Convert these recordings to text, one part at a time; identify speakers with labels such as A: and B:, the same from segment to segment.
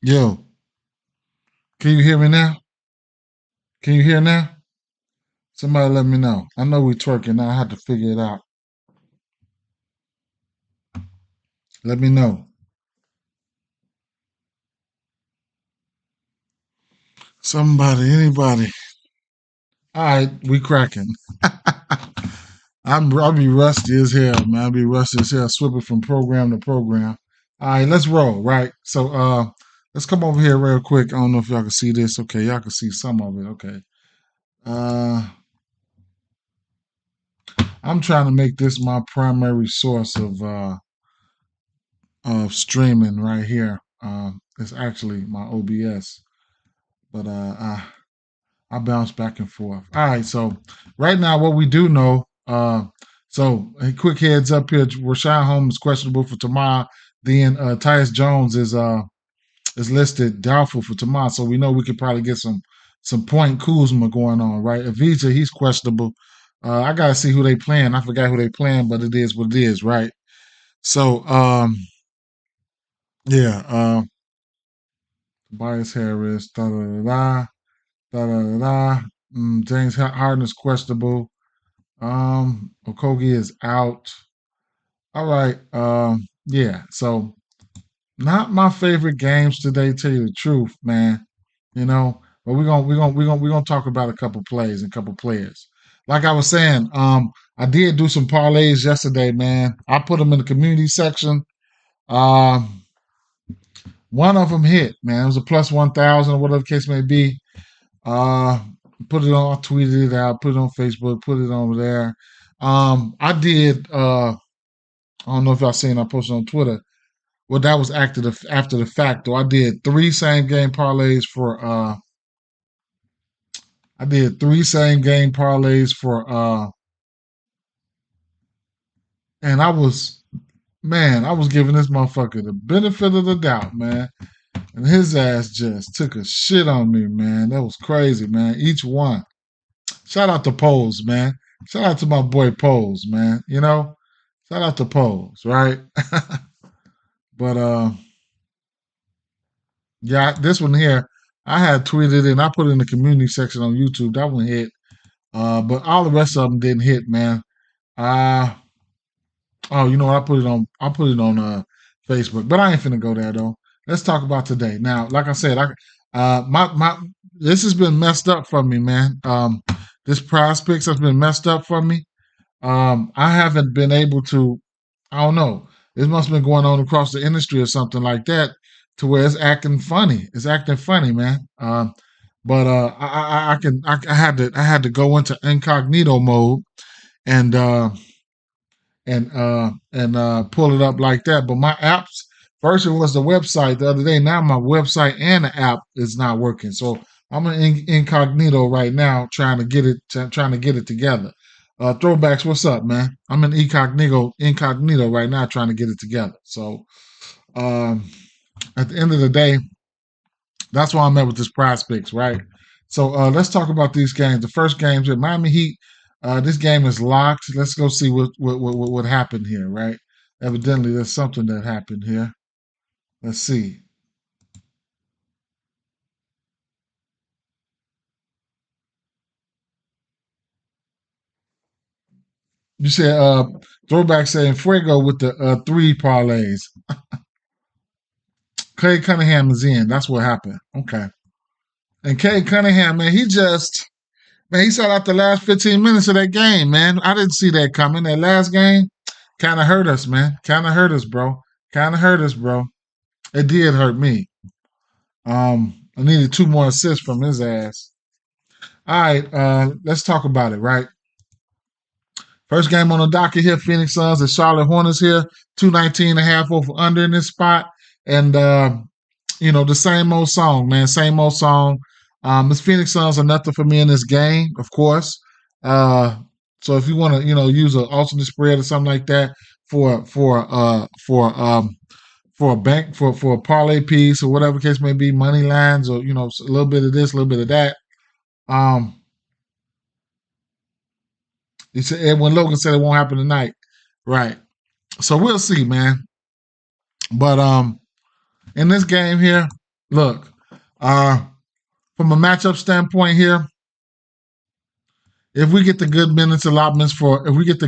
A: Yo, can you hear me now? Can you hear now? Somebody let me know. I know we twerking now. I have to figure it out. Let me know. Somebody, anybody. All right, we cracking. I'll be rusty as hell, man. I'll be rusty as hell, swipping from program to program. All right, let's roll, right? So let's come over here real quick. I don't know if y'all can see this. Okay, y'all can see some of it. Okay. Uh I'm trying to make this my primary source of streaming right here. It's actually my OBS, but I bounce back and forth. All right, so right now, what we do know, so a quick heads up here: Rashawn Holmes is questionable for tomorrow. Then Tyus Jones is listed doubtful for tomorrow, so we know we could probably get some point Kuzma going on, right? Avija, he's questionable. I gotta see who they playing. I forgot who they playing, but it is what it is, right? So yeah, Tobias Harris, da da da da da da da. James Harden is questionable. Okogie is out. All right. Yeah. So not my favorite games today. Tell you the truth, man. You know, but we're gonna talk about a couple plays and a couple players. Like I was saying, I did do some parlays yesterday, man. I put them in the community section. Um, One of them hit, man. It was a plus 1,000 or whatever the case may be. Uh, Put it on, I tweeted it out, put it on Facebook, put it over there. I did. I don't know if y'all seen. I posted on Twitter. Well, that was after the fact. Though I did three same game parlays for. I did three same game parlays for. And I was, man, I was giving this motherfucker the benefit of the doubt, man. And his ass just took a shit on me, man. That was crazy, man. Each one. Shout out to Poles, man. Shout out to my boy Poles, man. You know, shout out to Poles, right? But yeah, this one here, I had tweeted and I put it in the community section on YouTube. That one hit. But all the rest of them didn't hit, man. Uh oh, you know what? I put it on Facebook, but I ain't finna go there though. Let's talk about today. Now, like I said, my this has been messed up for me, man. This prize picks has been messed up for me. I haven't been able to. I don't know. It must have been going on across the industry or something like that, to where it's acting funny. It's acting funny, man. But I had to go into incognito mode and pull it up like that. But my apps, first it was the website the other day. Now my website and the app is not working. So I'm in incognito right now, trying to get it together. Throwbacks, what's up, man? I'm in incognito right now, trying to get it together. So um, at the end of the day, that's why I'm at with this prize picks, right? So let's talk about these games. The first game here, Miami Heat. This game is locked. Let's go see what happened here, right? Evidently, there's something that happened here. Let's see. You said throwback saying Fuego with the three parlays. Clay Cunningham is in. That's what happened. Okay. And Clay Cunningham, man, he sat out the last 15 minutes of that game, man. I didn't see that coming. That last game kind of hurt us, man. Kind of hurt us, bro. Kind of hurt us, bro. It did hurt me. I needed two more assists from his ass. All right, let's talk about it, right? First game on the docket here, Phoenix Suns and Charlotte Hornets here, 219.5 over under in this spot. And, the same old song, man, same old song. This Phoenix Suns are nothing for me in this game, of course. Uh, so if you want to, use an alternate spread or something like that for for uh for um for a bank for a parlay piece or whatever case may be, money lines or a little bit of this, a little bit of that. Um, he said Edwin Logan said it won't happen tonight, right? So we'll see, man. But in this game here. look, from a matchup standpoint here, if we get the good minutes allotments for Yusuf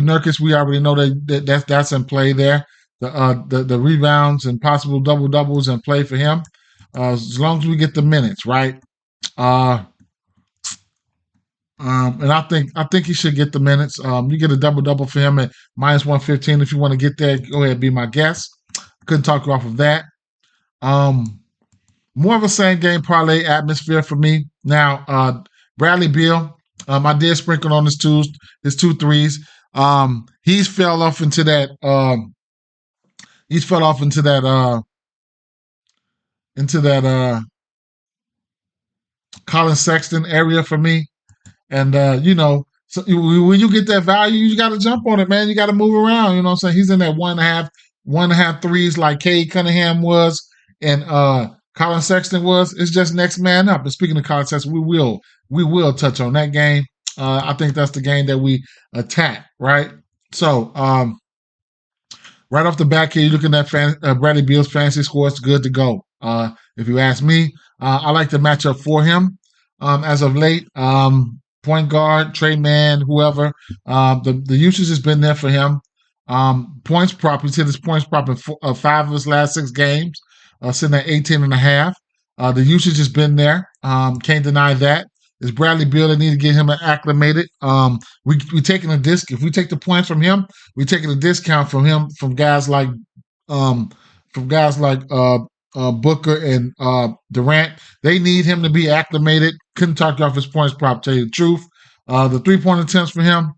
A: Nurkic, we already know that's in play there. The rebounds and possible double doubles in play for him. As long as we get the minutes, right? And I think he should get the minutes. You get a double double for him at -115 if you want to get there. Go ahead, be my guest. Couldn't talk you off of that. More of a same game parlay atmosphere for me now. Bradley Beal, I did sprinkle on his two threes. He's fell off into that. He's fell off into that. Colin Sexton area for me. And, so when you get that value, you got to jump on it, man. You got to move around. You know what I'm saying? He's in that one and a half threes like Cade Cunningham was and Colin Sexton was. It's just next man up. And speaking of Colin Sexton, we will touch on that game. I think that's the game that we attack, right? So, right off the back here, you're looking at Bradley Beal's fantasy score. It's good to go. If you ask me, I like the matchup for him as of late. Point guard, trade man, whoever. The usage has been there for him. Points prop, he's hit his points prop in 5 of his last 6 games, sitting at 18.5. The usage has been there. Can't deny that. It's Bradley Beal that need to get him acclimated. We taking a disc. If we take the points from him, we taking a discount from him from guys like Booker and Durant. They need him to be acclimated. Couldn't talk you off his points prop, tell you the truth. The 3-point attempts for him,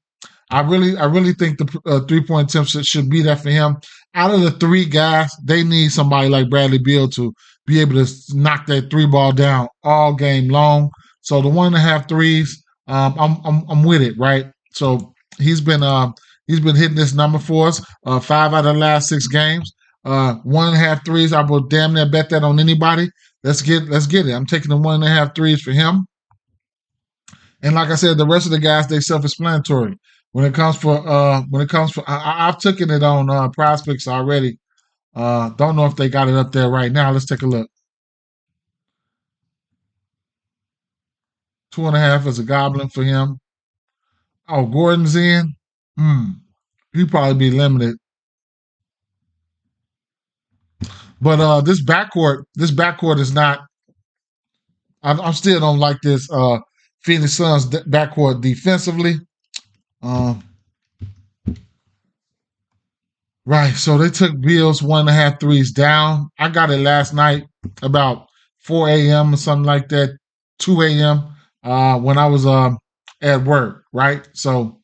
A: I really think the 3-point attempts should be there for him. Out of the 3 guys, they need somebody like Bradley Beal to be able to knock that 3 ball down all game long. So the 1.5 threes, I'm with it, right? So he's been hitting this number for us. 5 out of the last 6 games. 1.5 threes, I will damn near bet that on anybody. Let's get it. I'm taking the 1.5 threes for him. And like I said, the rest of the guys, they self-explanatory. When it comes for, I've taken it on Prize Picks already. Don't know if they got it up there right now. Let's take a look. 2.5 is a goblin for him. Oh, Gordon's in. He'd probably be limited. But this backcourt is not. I still don't like this Phoenix Suns backcourt defensively. Right, so they took Beal's 1.5 threes down. I got it last night about 4 a.m. or something like that, 2 a.m. When I was at work, right? So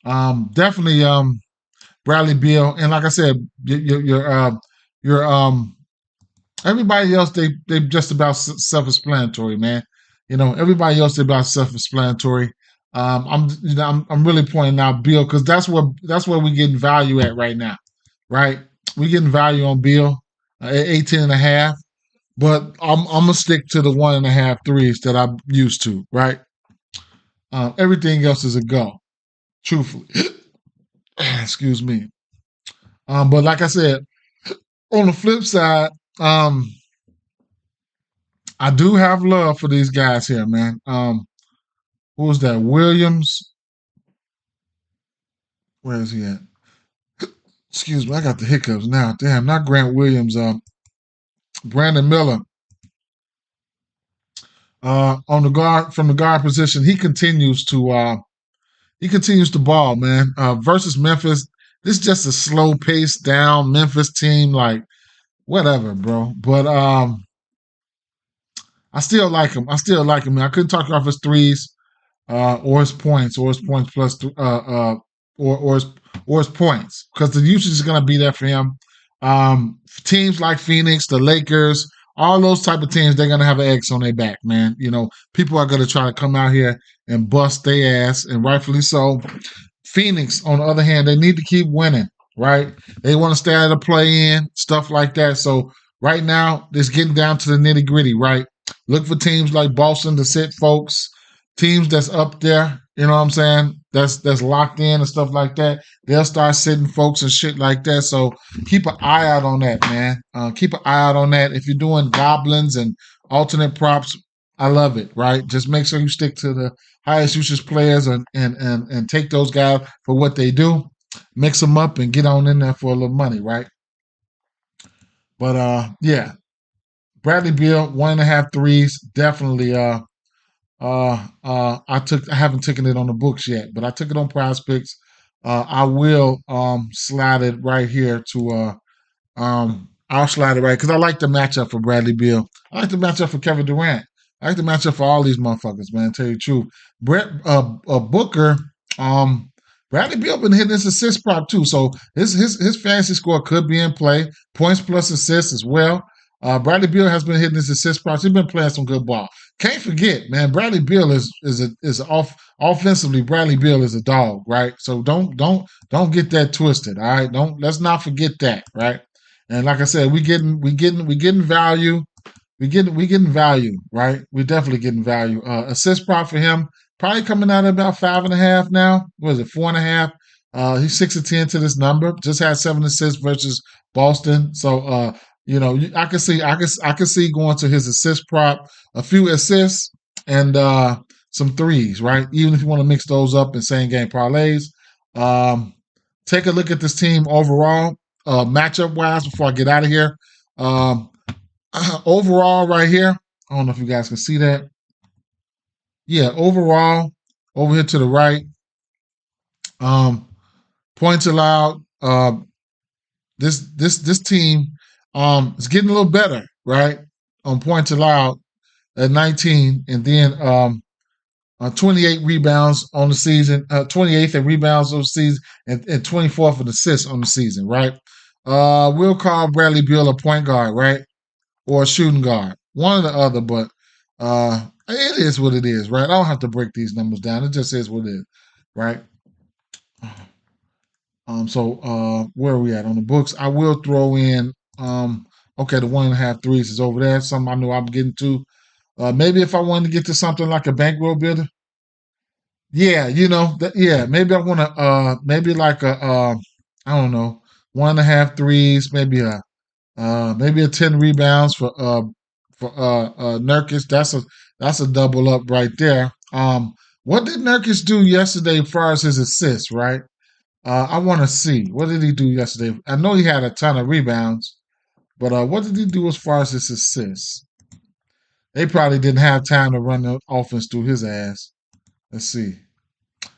A: definitely Bradley Beal, and like I said, your everybody else they just about self-explanatory, man. Everybody else they about self-explanatory. I'm really pointing out Beal because that's where we getting value at right now, right? We getting value on Beal at 18.5, but I'm gonna stick to the 1.5 threes that I'm used to, right? Everything else is a go, truthfully. Excuse me. But like I said, on the flip side, I do have love for these guys here, man. Who was that? Williams. Where is he at? Excuse me, I got the hiccups now. Damn, not Grant Williams. Brandon Miller. On the guard from the guard position, he continues to ball, man. Versus Memphis, this is just a slow pace down Memphis team, like whatever, bro. But I still like him. Man. I couldn't talk off his threes, or his points plus or his points because the usage is going to be there for him. Teams like Phoenix, the Lakers, all those type of teams, they're going to have an X on their back, man. People are going to try to come out here and bust their ass, and rightfully so. Phoenix, on the other hand, they need to keep winning, right? They want to stay out of the play-in, stuff like that. So right now, it's getting down to the nitty-gritty, right? Look for teams like Boston to sit folks, teams that's up there, you know what I'm saying, that's locked in and stuff like that. They'll start sitting folks and shit like that. So keep an eye out on that, man. Keep an eye out on that. If you're doing goblins and alternate props, I love it. Right, just make sure you stick to the highest usage players and take those guys for what they do. Mix them up and get on in there for a little money, right? But yeah, Bradley Beal, 1.5 threes, definitely. I haven't taken it on the books yet, but I took it on Prize Picks. I will slide it right here to I'll slide it right because I like the matchup for Bradley Beal. I like the matchup for Kevin Durant. I like the matchup for all these motherfuckers, man. Tell you the truth, Booker, um, Bradley Beal been hitting his assist prop too, so his fantasy score could be in play. Points plus assists as well. Bradley Beal has been hitting his assist props. He's been playing some good ball. Can't forget, man. Bradley Beal is offensively. Bradley Beal is a dog, right? So don't get that twisted. All right, don't let's not forget that, right? And like I said, we getting value. We getting value, right? We're definitely getting value. Assist prop for him probably coming out at about 5.5 now. What is it, 4.5? He's 6 of 10 to this number. Just had 7 assists versus Boston. So I can see going to his assist prop, a few assists and some threes, right? Even if you want to mix those up in same game parlays. Um, Take a look at this team overall, matchup wise, before I get out of here. Um, Overall, right here, I don't know if you guys can see that. Yeah, overall, over here to the right, um, points allowed. This team is getting a little better, right? On points allowed at 19, and then 28 rebounds on the season, 28th in rebounds on the season, and 24th in assists on the season, right? We'll call Bradley Beal a point guard, right? Or a shooting guard. One or the other, but it is what it is, right? I don't have to break these numbers down. It just is what it is, right? So where are we at on the books? I will throw in okay, the 1.5 threes is over there. Something I know I'm getting to. Maybe if I wanted to get to something like a bankroll builder, yeah, yeah, maybe I want to maybe like a I don't know, 1.5 threes, maybe a 10 rebounds for Nurkic. That's a double up right there. What did Nurkic do yesterday as far as his assists, right? I want to see. What did he do yesterday? I know he had a ton of rebounds, but what did he do as far as his assists? They probably didn't have time to run the offense through his ass. Let's see.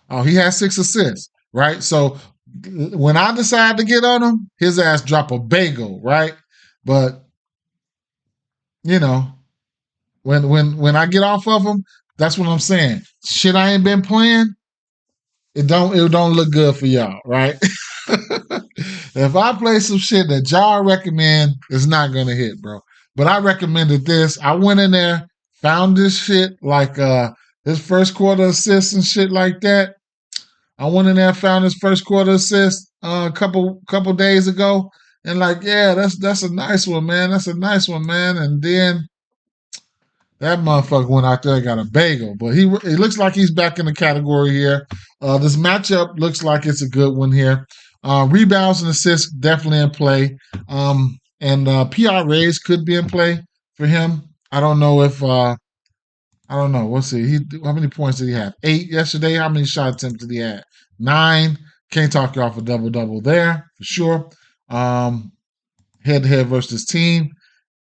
A: Oh, he had 6 assists, right? So when I decide to get on him, his ass drop a bagel, right? But you know, when I get off of him, that's what I'm saying. Shit I ain't been playing, it don't look good for y'all, right? If I play some shit that y'all recommend, it's not gonna hit, bro. But I recommended this. I went in there, found this shit like his first quarter assist and shit like that. I went in there, found his first quarter assist a couple days ago, and like, yeah, that's a nice one, man. That's a nice one, man. And then that motherfucker went out there and got a bagel. But it looks like he's back in the category here. This matchup looks like it's a good one here. Rebounds and assists definitely in play. And PRAs could be in play for him. I don't know if I don't know. Let's see. How many points did he have? 8 yesterday. How many shot attempts did he have? 9. Can't talk you off a double there for sure. Head to head versus team.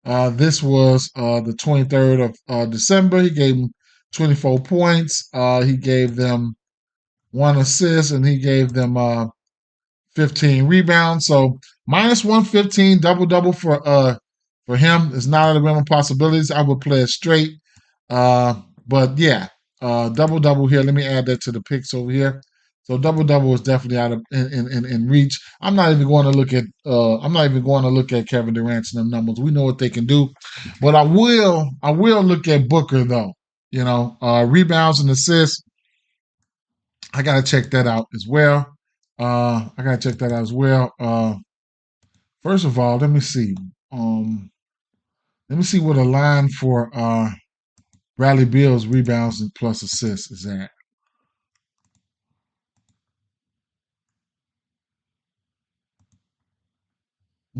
A: This was the 23rd of December. He gave them 24 points. He gave them 1 assist, and he gave them 15 rebounds. So minus 115 double for him is not out of the realm of possibilities. I would play it straight. But yeah, double here. Let me add that to the picks over here. So double is definitely out of in reach. I'm not even going to look at Kevin Durant's numbers. We know what they can do, but I will look at Booker though. Rebounds and assists. I gotta check that out as well. First of all, let me see. Let me see what a line for Bradley Beal's rebounds and plus assists is at.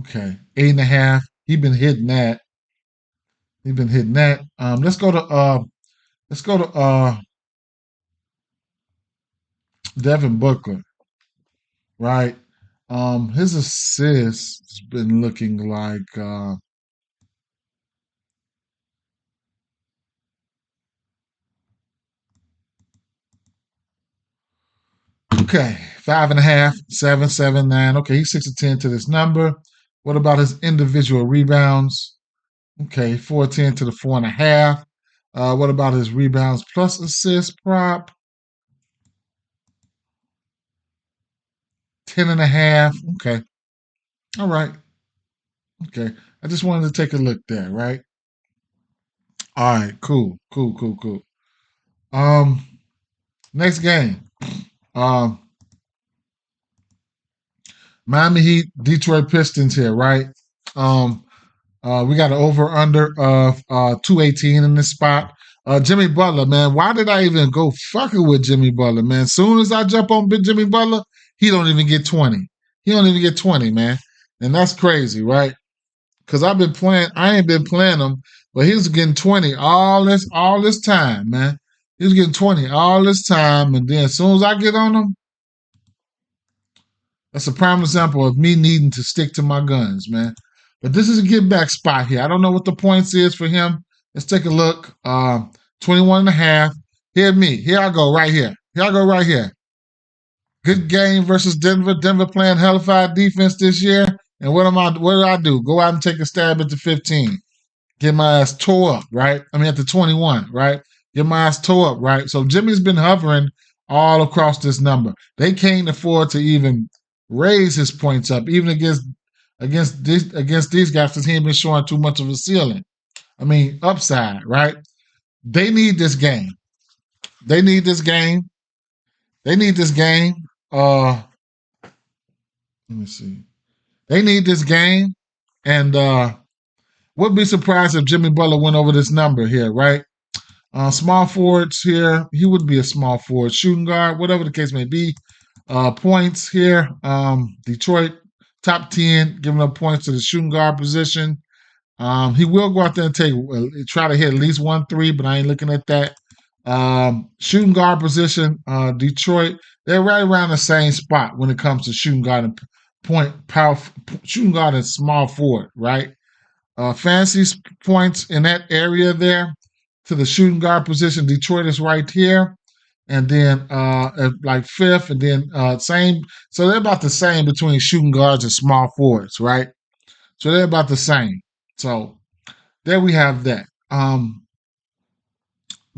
A: Okay, 8.5. He been hitting that. He been hitting that. Let's go to Devin Booker, right? His assists has been looking like okay, 5.5, 7, 7, 9. Okay, he's 6 to 10 to this number. What about his individual rebounds? Okay, 4 10 to the 4.5. What about his rebounds plus assist prop? 10.5. Okay. All right. Okay. I just wanted to take a look there, right? All right, cool, cool, cool, cool. Um, next game. Um, Miami Heat, Detroit Pistons here, right? Um, we got an over under of 218 in this spot. Jimmy Butler, man, why did I even go fucking with Jimmy Butler, man? As soon as I jump on Big Jimmy Butler, he don't even get 20. He don't even get 20, man. And that's crazy, right? Because I ain't been playing him, but he was getting 20 all this time, man. He was getting 20 all this time, and then as soon as I get on him, that's a prime example of me needing to stick to my guns, man. But this is a get back spot here. I don't know what the points is for him. Let's take a look. 21 and a half. Here me. Here I go right here. Here I go right here. Good game versus Denver. Denver playing hellified defense this year. And what do I do? Go out and take a stab at the 15. Get my ass tore up, right? I mean, at the 21, right? Get my ass tore up, right? So Jimmy's been hovering all across this number. They can't afford to even raise his points up, even against these guys, because he ain't been showing too much of a ceiling. I mean, upside, right? They need this game. They need this game. They need this game. Let me see. They need this game, and would be surprised if Jimmy Butler went over this number here, right? Small forwards here. He would be a small forward, shooting guard, whatever the case may be. Points here. Detroit top 10, giving up points to the shooting guard position. He will go out there and try to hit at least 1 3, but I ain't looking at that. Shooting guard position, Detroit, they're right around the same spot when it comes to shooting guard and shooting guard and small forward, right? Fancy points in that area there to the shooting guard position. Detroit is right here, and then like fifth, and then same. So they're about the same between shooting guards and small forwards, right? So they're about the same. So there we have that.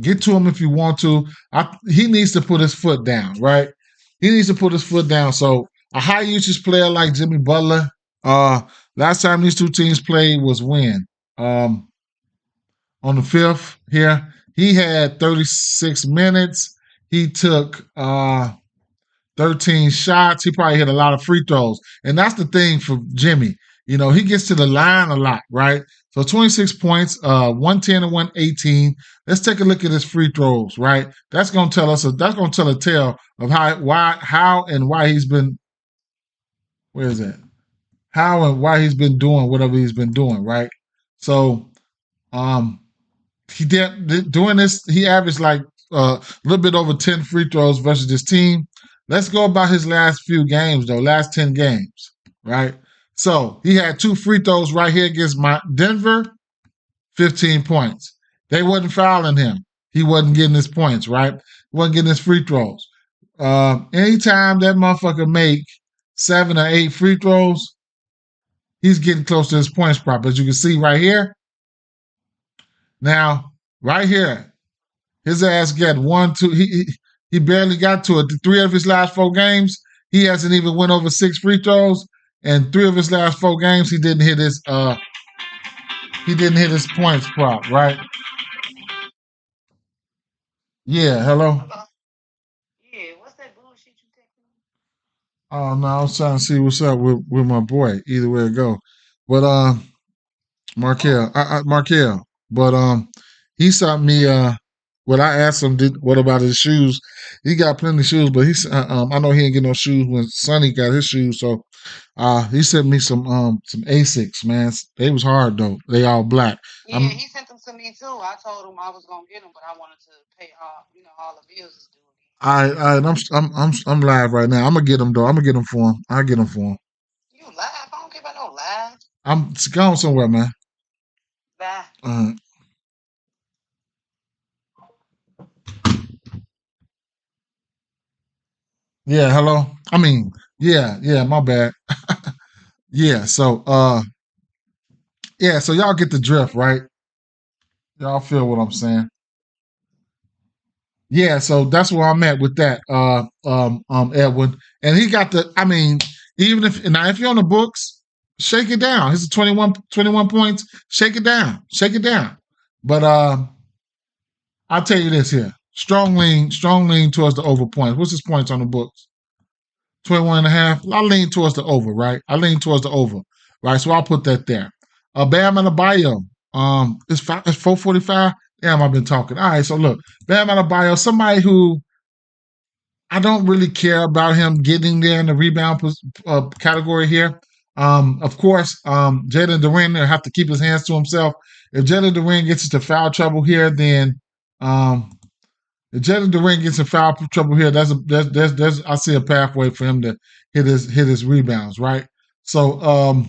A: Get to him if you want to. He needs to put his foot down, right? He needs to put his foot down. So a high usage player like Jimmy Butler, last time these two teams played was when? On the 5th here. He had 36 minutes. He took 13 shots. He probably hit a lot of free throws. And that's the thing for Jimmy. You know, he gets to the line a lot, right? So 26 points, 110 and 118. Let's take a look at his free throws, right? That's gonna tell a tale of how and why he's been, where is that? How and why he's been doing whatever he's been doing, right? So he did doing this, he averaged like a little bit over 10 free throws versus this team. Let's go about his last few games, though, last 10 games, right? So he had 2 free throws right here against Denver, 15 points. They wasn't fouling him. He wasn't getting his points, right? He wasn't getting his free throws. Anytime that motherfucker make 7 or 8 free throws, he's getting close to his points prop. As you can see right here. Now, right here, his ass got 1, 2. He barely got to it. 3 of his last 4 games, he hasn't even went over 6 free throws. And 3 of his last 4 games, he didn't hit his points prop, right? Yeah, hello.
B: Yeah, what's that bullshit you texting me?
A: Oh no, I was trying to see what's up with my boy. Either way it go, but
B: Oh,
A: Markel. But he sent me. Well, I asked him, what about his shoes? He got plenty of shoes, but I know he ain't get no shoes when Sonny got his shoes. So he sent me some Asics, man. They was hard though. They all black.
B: Yeah, he sent them to me too. I told him I was gonna get them, but I wanted to pay all the bills is due again.
A: I'm live right now. I'm gonna get them though. I'm gonna get them for him. I'll get them for him.
B: You live? I don't care about no live.
A: I'm going somewhere, man.
B: Bye.
A: Yeah, hello. Yeah, my bad. Yeah, so so y'all get the drift, right? Y'all feel what I'm saying? Yeah, so that's where I'm at with that, Edwin. And he got even if you're on the books, shake it down. It's a 21 points. Shake it down. Shake it down. But I'll tell you this here. Strong lean towards the over points. What's his points on the books? 21 and a half. I lean towards the over, right? I lean towards the over. Right. So I'll put that there. Bam Adebayo. It's 445. Damn, I've been talking. All right, so look, Bam Adebayo, somebody who I don't really care about him getting there in the rebound category here. Of course, Jalen Duren will have to keep his hands to himself. If Jalen Duren gets into foul trouble here, then if Jalen Duren gets in foul trouble here, there's I see a pathway for him to hit his rebounds, right? So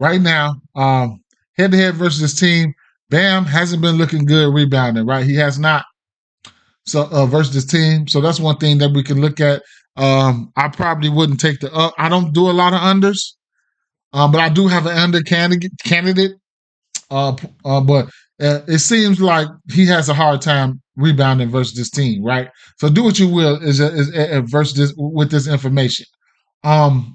A: right now, head to head versus this team, Bam hasn't been looking good rebounding, right? He has not. So versus this team, so that's one thing that we can look at. I probably wouldn't take the up. I don't do a lot of unders, but I do have an under candidate. But it seems like he has a hard time rebounding versus this team, right? So do what you will is versus this with this information.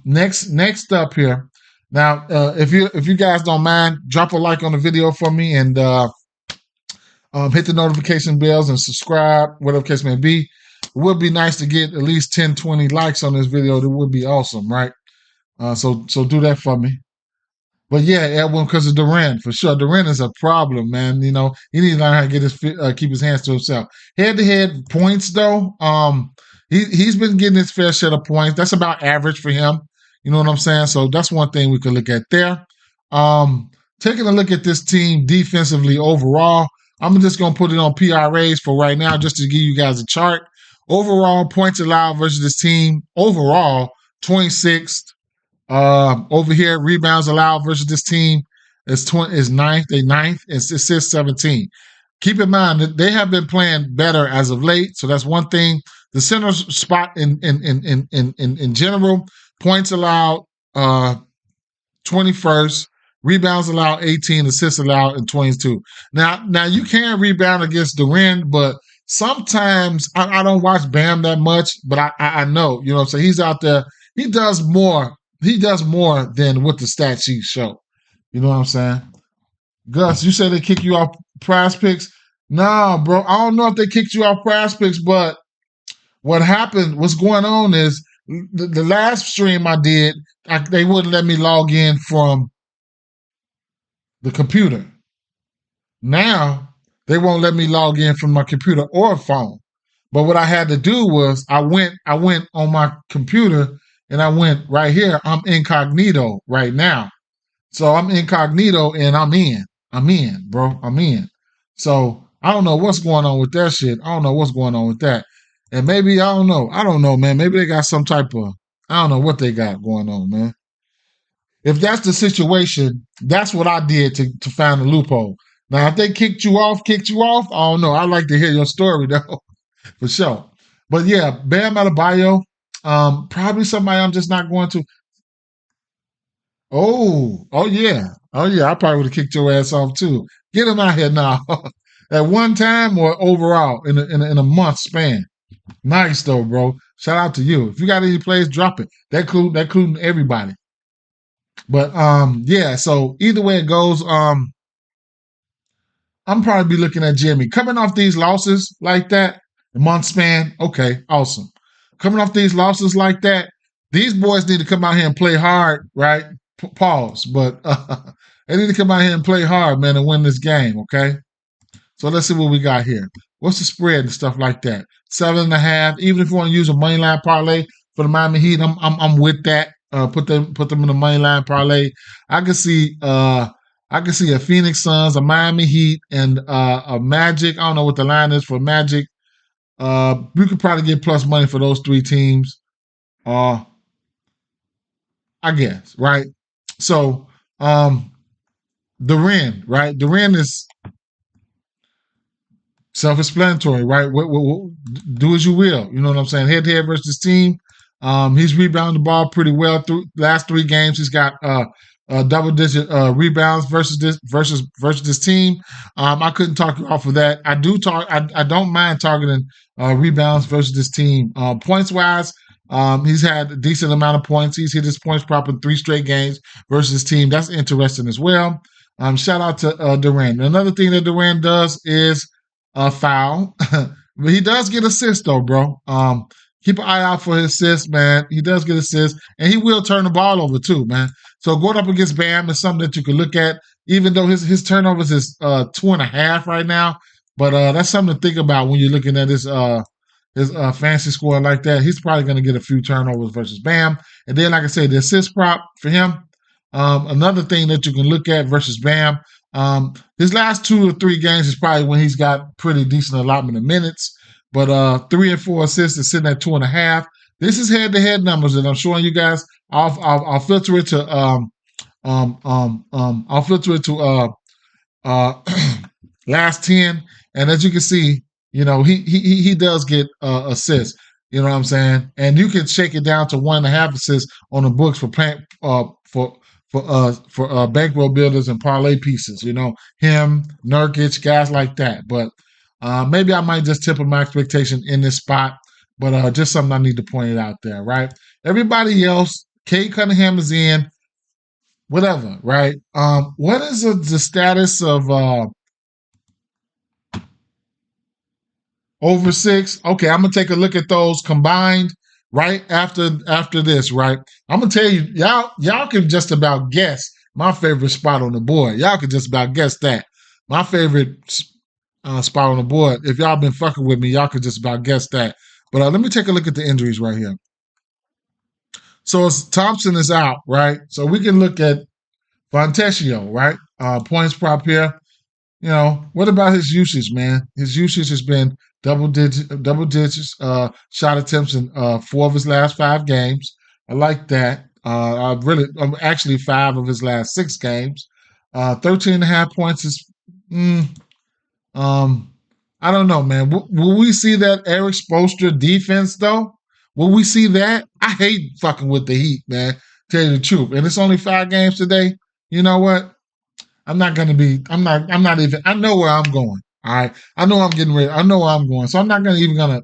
A: Next up here. Now, if you guys don't mind, drop a like on the video for me and hit the notification bells and subscribe, whatever case may be. It would be nice to get at least 10, 20 likes on this video. That would be awesome, right? So do that for me. But yeah, Edwin, because of Duren, for sure. Duren is a problem, man. You know, he needs to learn how to get keep his hands to himself. Head-to-head points, though, he's been getting his fair share of points. That's about average for him. You know what I'm saying? So that's one thing we could look at there. Taking a look at this team defensively overall, I'm just going to put it on PRAs for right now just to give you guys a chart. Overall, points allowed versus this team, overall, 26th. Over here, rebounds allowed versus this team is ninth. They ninth and assists 17. Keep in mind that they have been playing better as of late, so that's one thing. The center spot in general, points allowed 21st, rebounds allowed 18, assists allowed in 22. Now you can rebound against Duren, but sometimes I don't watch Bam that much, but I know, you know what I'm saying? He's out there. He does more than what the stat sheets show. You know what I'm saying? Gus, you said they kick you off Prize Picks? Nah, bro. I don't know if they kicked you off Prize Picks, but what's going on is the last stream I did, they wouldn't let me log in from the computer. Now, they won't let me log in from my computer or phone. But what I had to do was I went on my computer and I went right here. I'm incognito right now. So I'm incognito and I'm in, bro. I'm in. So I don't know what's going on with that shit. I don't know what's going on with that. And maybe, I don't know, man. Maybe they got some type of, I don't know what they got going on, man. If that's the situation, that's what I did to find the loophole. Now, if they kicked you off, I don't know. I'd like to hear your story, though, for sure. But yeah, Bam Adebayo, probably somebody I'm just not going to. Oh yeah. I probably would have kicked your ass off too. Get him out here now. At one time or overall in a month span. Nice though, bro. Shout out to you. If you got any plays, drop it. That including everybody. But yeah. So either way it goes, I'm probably be looking at Jimmy coming off these losses like that. A month span. Okay, awesome. Coming off these losses like that, these boys need to come out here and play hard, right? Pause. But They need to come out here and play hard, man, and win this game, okay? So let's see what we got here. What's the spread and stuff like that? 7.5. Even if you want to use a money line parlay for the Miami Heat, I'm with that. Put them in the money line parlay. I can see a Phoenix Suns, a Miami Heat, and a Magic. I don't know what the line is for Magic. You could probably get plus money for those three teams. I guess, right? So Duran, right? Duran is self-explanatory, right? Do as you will. You know what I'm saying? Head-to-head versus team. He's rebounded the ball pretty well through last 3 games. He's got double-digit rebounds versus this team. I couldn't talk you off of that. I don't mind targeting rebounds versus this team. Points-wise, he's had a decent amount of points. He's hit his points prop in 3 straight games versus his team. That's interesting as well. Shout out to Durant. Another thing that Durant does is foul. But he does get assists though, bro. Keep an eye out for his assists, man. He does get assists, and he will turn the ball over too, man. So going up against Bam is something that you can look at, even though his turnovers is 2.5 right now. But that's something to think about when you're looking at his fantasy score like that. He's probably going to get a few turnovers versus Bam. And then, like I said, the assist prop for him. Another thing that you can look at versus Bam. His last 2 or 3 games is probably when he's got pretty decent allotment of minutes. But 3 and 4 assists is sitting at 2.5. This is head-to-head numbers that I'm showing you guys. I'll filter it to last 10, and as you can see, you know he does get assists. You know what I'm saying? And you can shake it down to 1.5 assists on the books for bankroll builders and parlay pieces. You know, him, Nurkic, guys like that. But maybe I might just temper my expectation in this spot. But just something I need to point it out there, right? Everybody else, Kate Cunningham is in, whatever, right? What is the status of over 6? Okay, I'm gonna take a look at those combined right after this, right? I'm gonna tell you, y'all can just about guess my favorite spot on the board. Y'all can just about guess that. My favorite spot on the board. If y'all been fucking with me, y'all can just about guess that. But let me take a look at the injuries right here. So Thompson is out, right? So we can look at Fontecchio, right? Points prop here. You know, what about his usage, man? His usage has been double digits shot attempts in 4 of his last 5 games. I like that. Actually 5 of his last 6 games. 13.5 points is I don't know, man. Will we see that Eric Spoelstra defense though? Will we see that? I hate fucking with the Heat, man. Tell you the truth. And it's only 5 games today. You know what? I'm not even, I know where I'm going. All right. I know I'm getting ready. I know where I'm going. So I'm not even gonna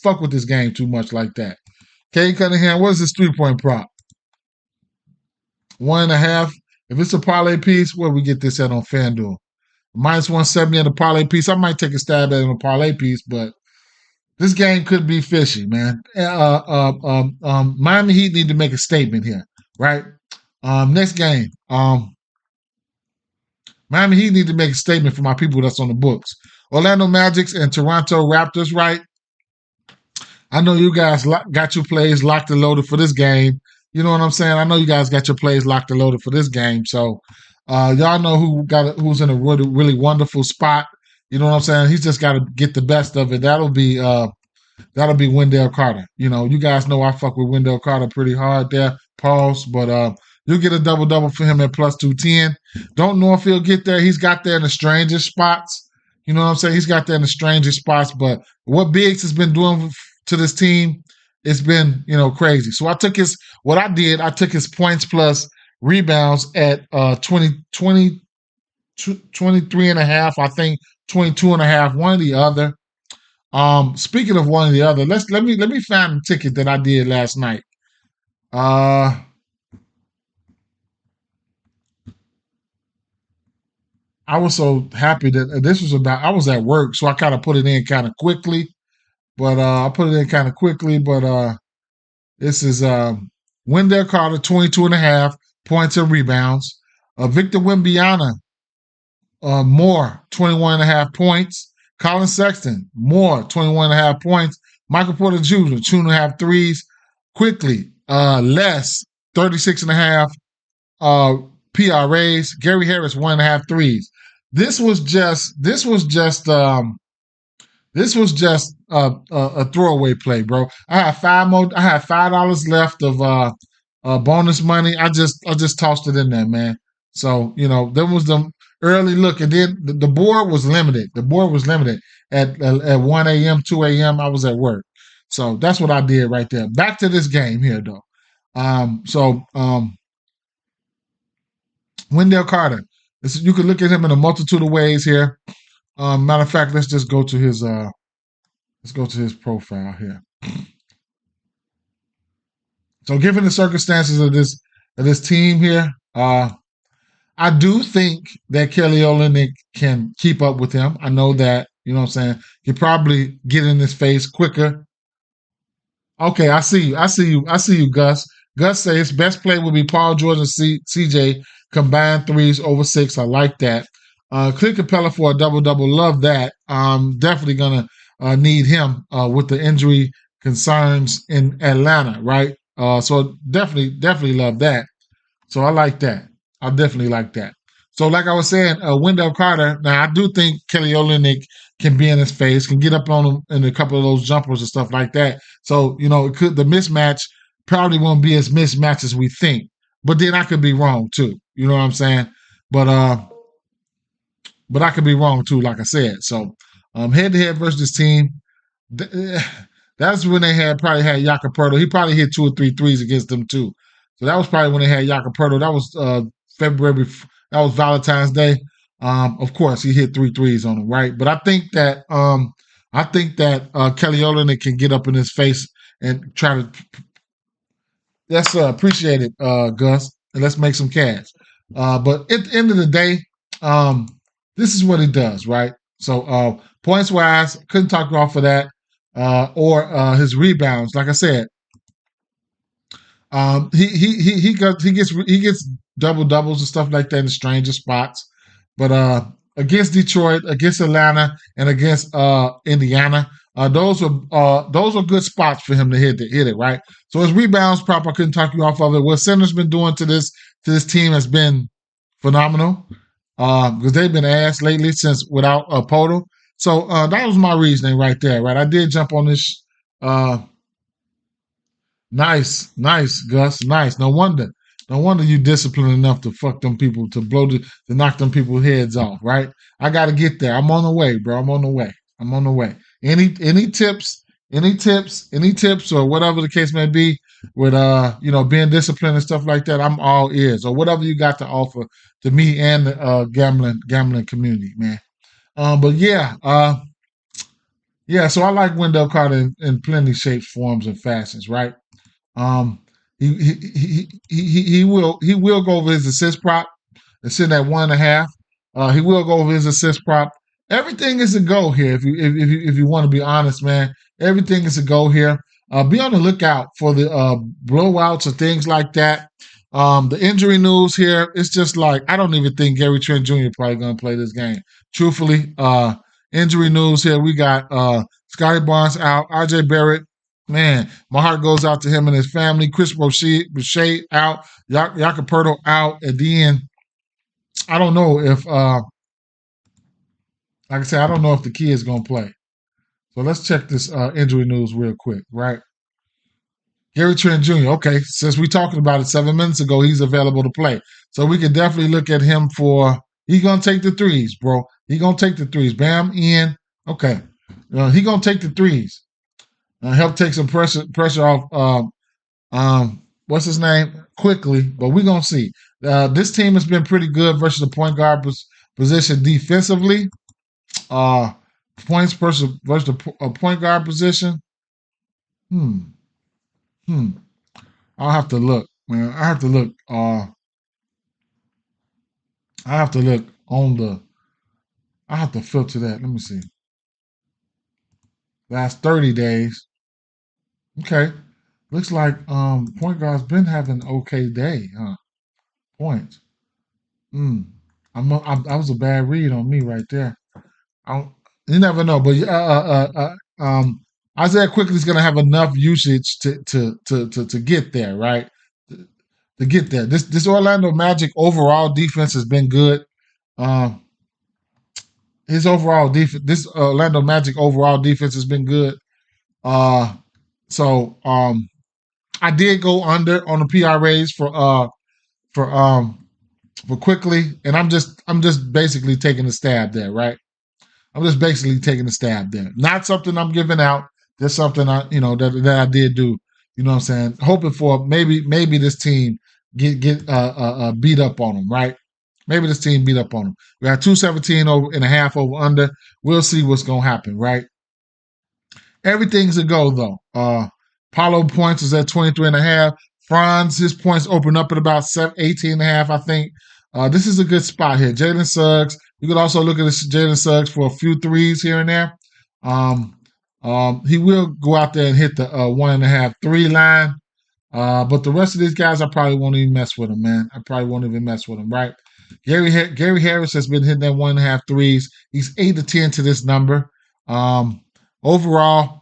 A: fuck with this game too much like that. Kate Cunningham, what is this 3-point prop? 1.5. If it's a parlay piece, where we get this at on FanDuel? Minus 170 at a parlay piece. I might take a stab at it on a parlay piece, but this game could be fishy, man. Miami Heat need to make a statement here, right? Next game. Miami Heat need to make a statement for my people that's on the books. Orlando Magic and Toronto Raptors, right? I know you guys got your plays locked and loaded for this game. You know what I'm saying? I know you guys got your plays locked and loaded for this game. So y'all know who's in a really, really wonderful spot. You know what I'm saying? He's just got to get the best of it. That'll be Wendell Carter. You know, you guys know I fuck with Wendell Carter pretty hard there. Pause. But you'll get a double-double for him at plus 210. Don't know if he'll get there. He's got there in the strangest spots. You know what I'm saying? He's got there in the strangest spots. But what Biggs has been doing to this team, it's been, you know, crazy. So I took his points plus rebounds at 23.5, I think 22.5, one or the other. Speaking of one or the other, let me find the ticket that I did last night. I was so happy that this was I was at work, so I kind of put it in kind of quickly. But this is Wendell Carter, 22.5 points and rebounds. Victor Wembanyama, more, 21.5 points. Colin Sexton, more, 21.5 points. Michael Porter Jr., 2.5 threes. Quickly, less, 36.5 PRAs. Gary Harris, 1.5 threes. This was just a throwaway play, bro. I had $5 left of bonus money. I just tossed it in there, man. So there was the early look, and then the board was limited. The board was limited at 1 a.m., 2 a.m. I was at work, so that's what I did right there. Back to this game here, though. Wendell Carter. You can look at him in a multitude of ways here. Matter of fact, let's just go to his profile here. So, given the circumstances of this team here, I do think that Kelly Olynyk can keep up with him. I know that, you know what I'm saying? He'll probably get in his face quicker. Okay, I see you, Gus. Gus says his best play would be Paul George and CJ combined threes over 6. I like that. Clint Capella for a double-double. Love that. Definitely going to need him with the injury concerns in Atlanta, right? So definitely love that. So I like that. I definitely like that. So like I was saying, Wendell Carter, now I do think Kelly Olynyk can be in his face, can get up on him in a couple of those jumpers and stuff like that. So, the mismatch probably won't be as mismatched as we think. But then I could be wrong too. You know what I'm saying? But I could be wrong too, like I said. So head to head versus this team. That's when they probably had Jakob. He probably hit 2 or 3 threes against them too. So that was probably when they had Jakob. That was February. That was Valentine's Day. Of course, he hit 3 threes on him, right? But I think that Kelly Olynyk can get up in his face and try to. That's appreciated, Gus, and let's make some cash. But at the end of the day, this is what he does, right? So points wise, couldn't talk you off of that. Or his rebounds. Like I said, he gets double doubles and stuff like that in the strangest spots. But against Detroit, against Atlanta, and against Indiana, those are good spots for him to hit it, right? So his rebounds prop, I couldn't talk you off of it. What Center's been doing to this team has been phenomenal. Because they've been ass lately since without Poto. So that was my reasoning right there, right? I did jump on this. Nice, Gus. Nice. No wonder you disciplined enough to fuck them people, to knock them people's heads off, right? I got to get there. I'm on the way, bro. I'm on the way. Any tips, or whatever the case may be with being disciplined and stuff like that, I'm all ears, or whatever you got to offer to me and the gambling community, man. But yeah, so I like Wendell Carter in plenty shapes, forms, and fashions, right? He will go over his assist prop. It's sitting at 1.5. He will go over his assist prop. Everything is a go here. If you want to be honest, man, everything is a go here. Be on the lookout for the blowouts or things like that. The injury news here, it's just like I don't even think Gary Trent Jr. probably going to play this game. Truthfully, injury news here, we got Scotty Barnes out, RJ Barrett. Man, my heart goes out to him and his family. Chris Boucher out, Jakob out. At the end, I don't know if, like I said, I don't know if the kid is going to play. So let's check this injury news real quick, right? Gary Trent Jr., okay, since we talked about it 7 minutes ago, he's available to play. So we can definitely look at him he's going to take the threes, bro. He's going to take the threes. Bam, in. Okay. He's going to take the threes. Help take some pressure off, what's his name? Quickly, but we're going to see. This team has been pretty good versus the point guard position defensively. Points versus the point guard position. I'll have to look, man. I have to look I have to filter that. Let me see. Last 30 days. Okay. Looks like point guard's been having an okay day, huh? Points. That was a bad read on me right there. You never know, but Isaiah Quickly's going to have enough usage to get there, right? To get there. This Orlando Magic overall defense has been good. Um, his overall defense, this Orlando Magic overall defense has been good. Uh, so I did go under on the PRAs for Quickly, and I'm just basically taking a stab there, right? I'm just basically taking a stab there. Not something I'm giving out. Just something that I did do. You know what I'm saying? Hoping for maybe this team get beat up on them, right? Maybe this team beat up on them. We got 217 and a half over under. We'll see what's gonna happen, right? Everything's a go though. Paulo points is at 23 and a half. Franz, his points open up at about 18 and a half, I think. This is a good spot here. Jalen Suggs. You could also look at Jalen Suggs for a few threes here and there. He will go out there and hit the 1.5 3 line. But the rest of these guys, I probably won't even mess with them, man. I probably won't even mess with them, right? Gary Harris has been hitting that 1.5 threes. He's 8 to 10 to this number. Overall,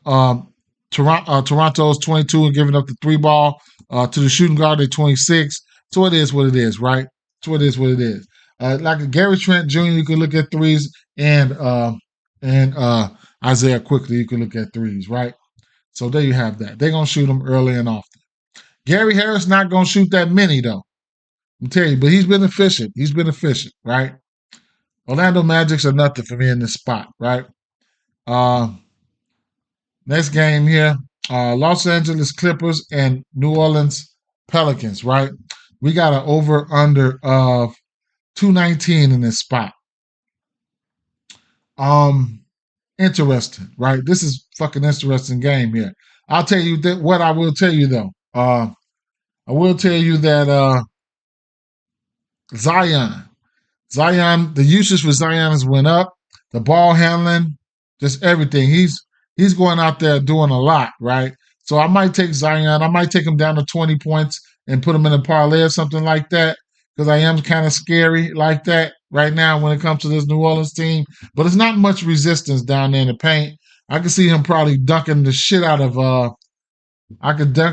A: Toronto's 22 and giving up the three ball to the shooting guard at 26. So it is what it is, right? So it is what it is. Like Gary Trent Jr., you can look at threes, and Isaiah Quickly, you can look at threes, right? So there you have that. They're gonna shoot them early and often. Gary Harris not gonna shoot that many though. I'm telling you, but he's been efficient. He's been efficient, right? Orlando Magics are nothing for me in this spot, right? Next game here, Los Angeles Clippers and New Orleans Pelicans, right? We got an over-under of 219 in this spot. Interesting, right? This is fucking interesting game here. I'll tell you what I will tell you though. I will tell you that Zion, the usage for Zion has went up. The ball handling, just everything. He's going out there doing a lot, right? So I might take Zion. I might take him down to 20 points and put him in a parlay or something like that, because I am kind of scary like that right now when it comes to this New Orleans team. But it's not much resistance down there in the paint. I can see him probably dunking the shit out of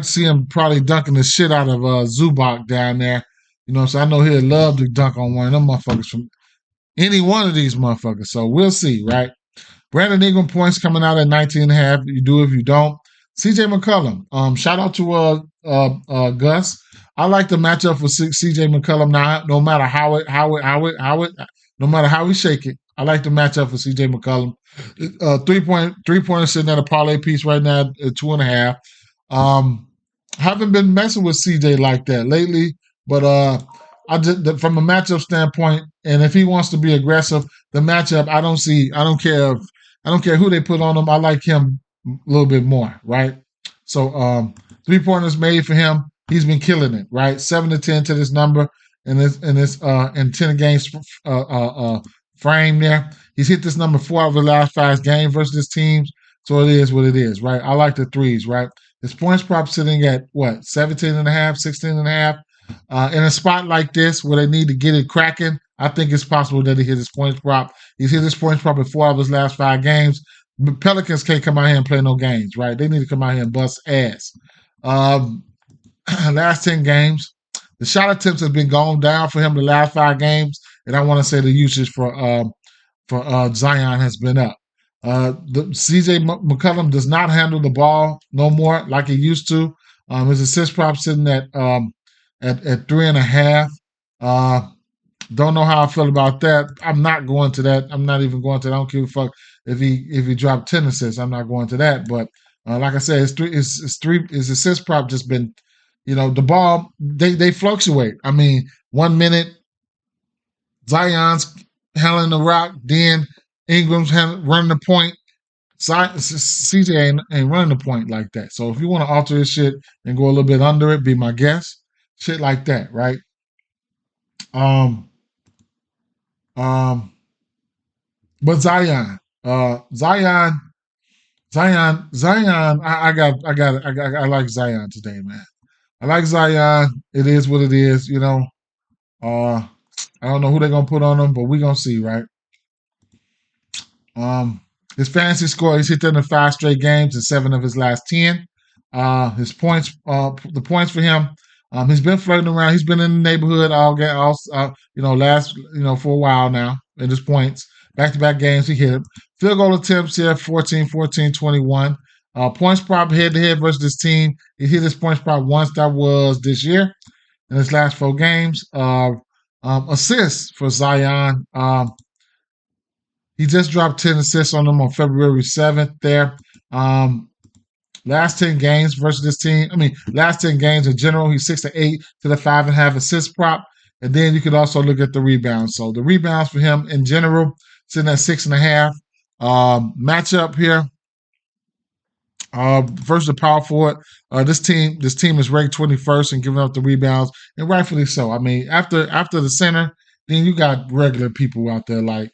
A: see him probably dunking the shit out of Zubac down there. You know, so I know he'd love to dunk on one of them motherfuckers from any one of these motherfuckers. So we'll see, right? Brandon Ingram points coming out at 19 and a half. You do if you don't. CJ McCollum. Shout out to Gus. I like the matchup for CJ McCollum now. No matter no matter how we shake it, I like the matchup for CJ McCollum. 3-pointer sitting at a parlay piece right now at 2.5. Haven't been messing with CJ like that lately, but I just from a matchup standpoint, and if he wants to be aggressive, the matchup I don't care who they put on him. I like him a little bit more, right? So 3-pointers made for him. He's been killing it, right? 7 to 10 to this number in 10 games frame there. He's hit this number 4 out of the last 5 games versus this teams. So it is what it is, right? I like the threes, right? His points prop sitting at what, 17 and a half, 16 and a half. In a spot like this where they need to get it cracking, I think it's possible that he hit his points prop. He's hit his points prop in 4 out of his last 5 games. Pelicans can't come out here and play no games, right? They need to come out here and bust ass. Last 10 games, the shot attempts have been going down for him the last 5 games, and I want to say the usage for Zion has been up. The CJ McCollum does not handle the ball no more like he used to. His assist prop sitting at 3.5. Don't know how I feel about that. I'm not going to that. I'm not even going to that. I don't give a fuck if he dropped 10 assists. I'm not going to that. But like I said, his assist prop just been, the ball, they fluctuate. I mean, 1 minute Zion's handling the rock, then Ingram's running the point. CJ ain't running the point like that. So if you want to alter this shit and go a little bit under it, be my guest. Shit like that, right? But Zion, I like Zion today, man. I like Zion. It is what it is, I don't know who they're gonna put on him, but we're gonna see, right? His fantasy score, he's hit that in 5 straight games in 7 of his last 10. His points, the points for him, he's been floating around. He's been in the neighborhood for a while now in his points. Back-to-back games, he hit him. Field goal attempts here, 14, 14, 21. Points prop head-to-head versus this team. He hit his points prop once. That was this year in his last 4 games. Assists for Zion. He just dropped 10 assists on them on February 7th there. Last 10 games versus this team. Last 10 games in general, he's 6 to 8 to the 5.5 assist prop. And then you could also look at the rebounds. So the rebounds for him in general, sitting at 6.5. Matchup here. Versus the power forward. This team is ranked 21st in giving up the rebounds, and rightfully so. After the center, then you got regular people out there like,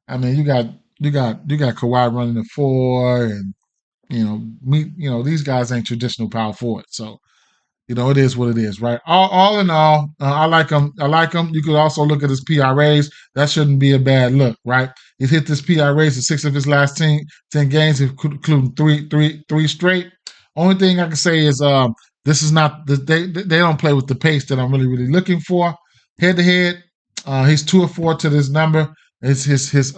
A: you got Kawhi running the 4, and these guys ain't traditional power forwards. So, it is what it is, right? All in all, I like him. You could also look at his PRAs. That shouldn't be a bad look, right? He's hit this PRAs in 6 of his last 10 games, including three straight. Only thing I can say is this is not they don't play with the pace that I'm really looking for. Head to head, he's 2 of 4 to this number. It's his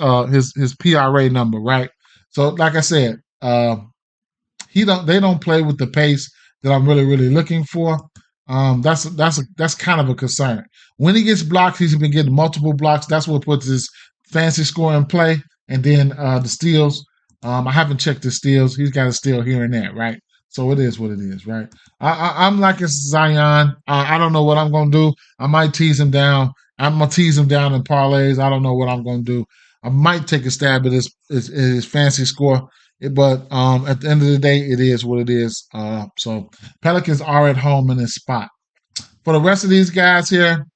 A: PRA number, right? So, like I said, they don't play with the pace that I'm really looking for. That's kind of a concern. When he gets blocks, he's been getting multiple blocks. That's what puts his fancy score in play. And then the steals. I haven't checked the steals. He's got a steal here and there, right? So it is what it is, right? I'm liking Zion. I don't know what I'm going to do. I might tease him down. I'm going to tease him down in parlays. I don't know what I'm going to do. I might take a stab at his fancy score. But at the end of the day, it is what it is. So Pelicans are at home in this spot. For the rest of these guys here,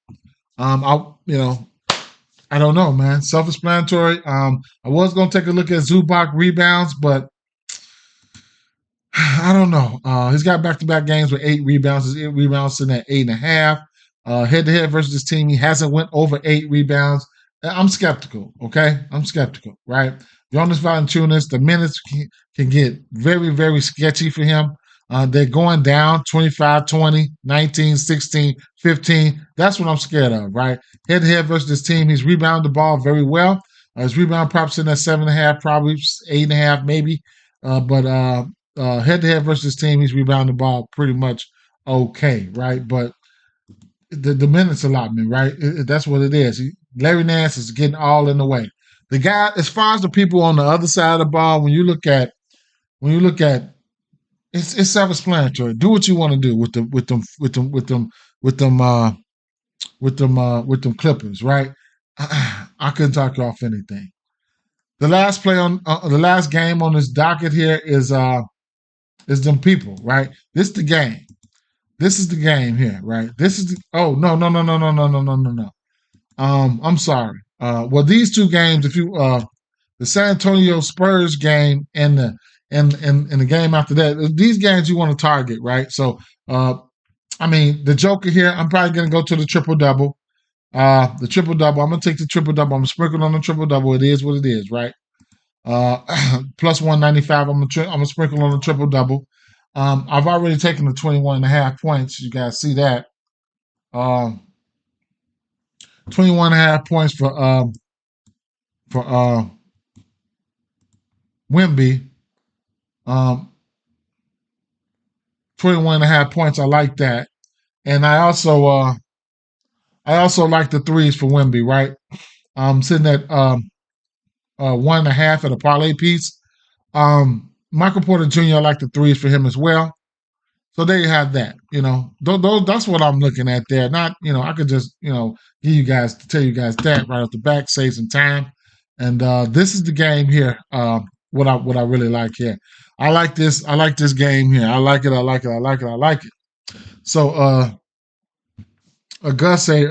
A: I don't know, man. Self-explanatory. I was going to take a look at Zubac rebounds, but I don't know. He's got back-to-back games with 8 rebounds. His 8 rebounds sitting at 8.5. Head-to-head versus this team, he hasn't went over 8 rebounds. I'm skeptical, okay? I'm skeptical, right? Jonas Valanciunas, the minutes can get very sketchy for him. They're going down 25, 20, 19, 16, 15. That's what I'm scared of, right? Head-to-head versus this team, he's rebounded the ball very well. His rebound props in at 7.5, probably 8.5 maybe. But head-to-head versus this team, he's rebounded the ball pretty much okay, right? But the minutes allotment, right? That's what it is. Larry Nance is getting all in the way. The guy, as far as the people on the other side of the ball, when you look at, it's self-explanatory. Do what you want to do with them Clippers, right? I couldn't talk you off anything. The last game on this docket here is them people, right? This is the game. This is the game here, right? No. I'm sorry. Well, these 2 games, if you the San Antonio Spurs game and the game after that, these games you want to target, right? So, the Joker here, I'm probably going to go to the triple-double. The triple-double, I'm going to take the triple-double. I'm going to sprinkle on the triple-double. It is what it is, right? Plus 195, I'm going to sprinkle on the triple-double. I've already taken the 21.5 points. You guys see that. 21.5 points for Wemby. 21.5 points. I like that. And I also like the threes for Wemby, right? I'm sitting at 1.5 at a parlay piece. Michael Porter Jr., I like the threes for him as well. So there you have that. That's what I'm looking at there. Not, I could just, tell you guys that right off the back, save some time. And this is the game here. What I really like here. I like this game here. I like it. So Gus say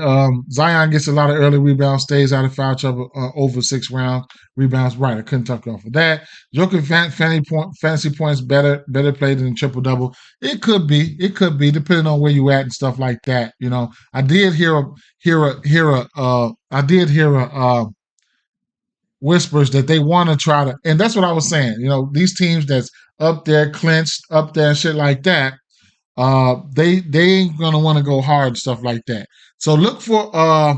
A: Zion gets a lot of early rebounds, stays out of foul trouble over 6 rounds. Rebounds, right. I couldn't talk off of that. Joker fantasy points better played than triple double. It could be, depending on where you at and stuff like that. I did hear whispers that they want to try to, and that's what I was saying. These teams that's up there, clinched up there, and shit like that. They ain't gonna want to go hard and stuff like that. So look for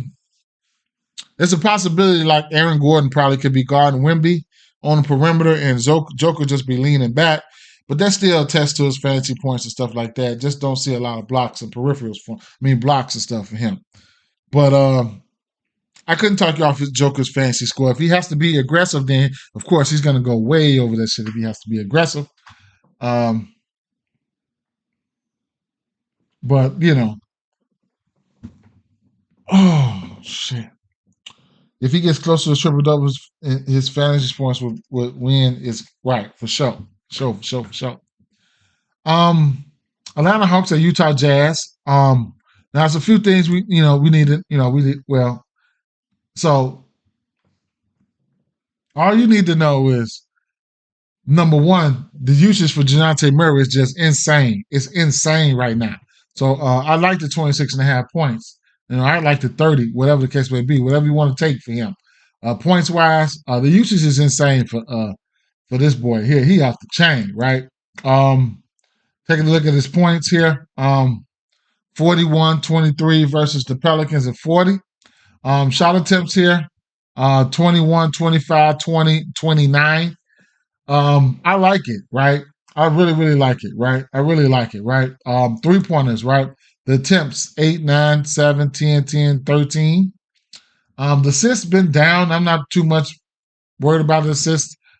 A: there's a possibility like Aaron Gordon probably could be guarding Wemby on the perimeter and Joker just be leaning back. But that still attests to his fantasy points and stuff like that. Just don't see a lot of blocks and peripherals blocks and stuff for him. But I couldn't talk you off his Joker's fantasy score. If he has to be aggressive, then of course he's gonna go way over that shit if he has to be aggressive. But oh shit! If he gets close to the triple doubles, his fantasy points would win. Is right for sure. Atlanta Hawks at Utah Jazz. Now there's a few things we needed. So all you need to know is number one, the usage for DeJounte Murray is just insane. It's insane right now. So I like the 26.5 points. I like the 30, whatever the case may be, whatever you want to take for him. Points wise, the usage is insane for this boy here. He off the chain, right? Taking a look at his points here. 41, 23 versus the Pelicans at 40. Shot attempts here, 21, 25, 20, 29. I like it, right? I really, really like it, right? I really like it, right? 3-pointers, right? The attempts, 8, 9, 7, 10, 10, 13. The assists been down. I'm not too much worried about the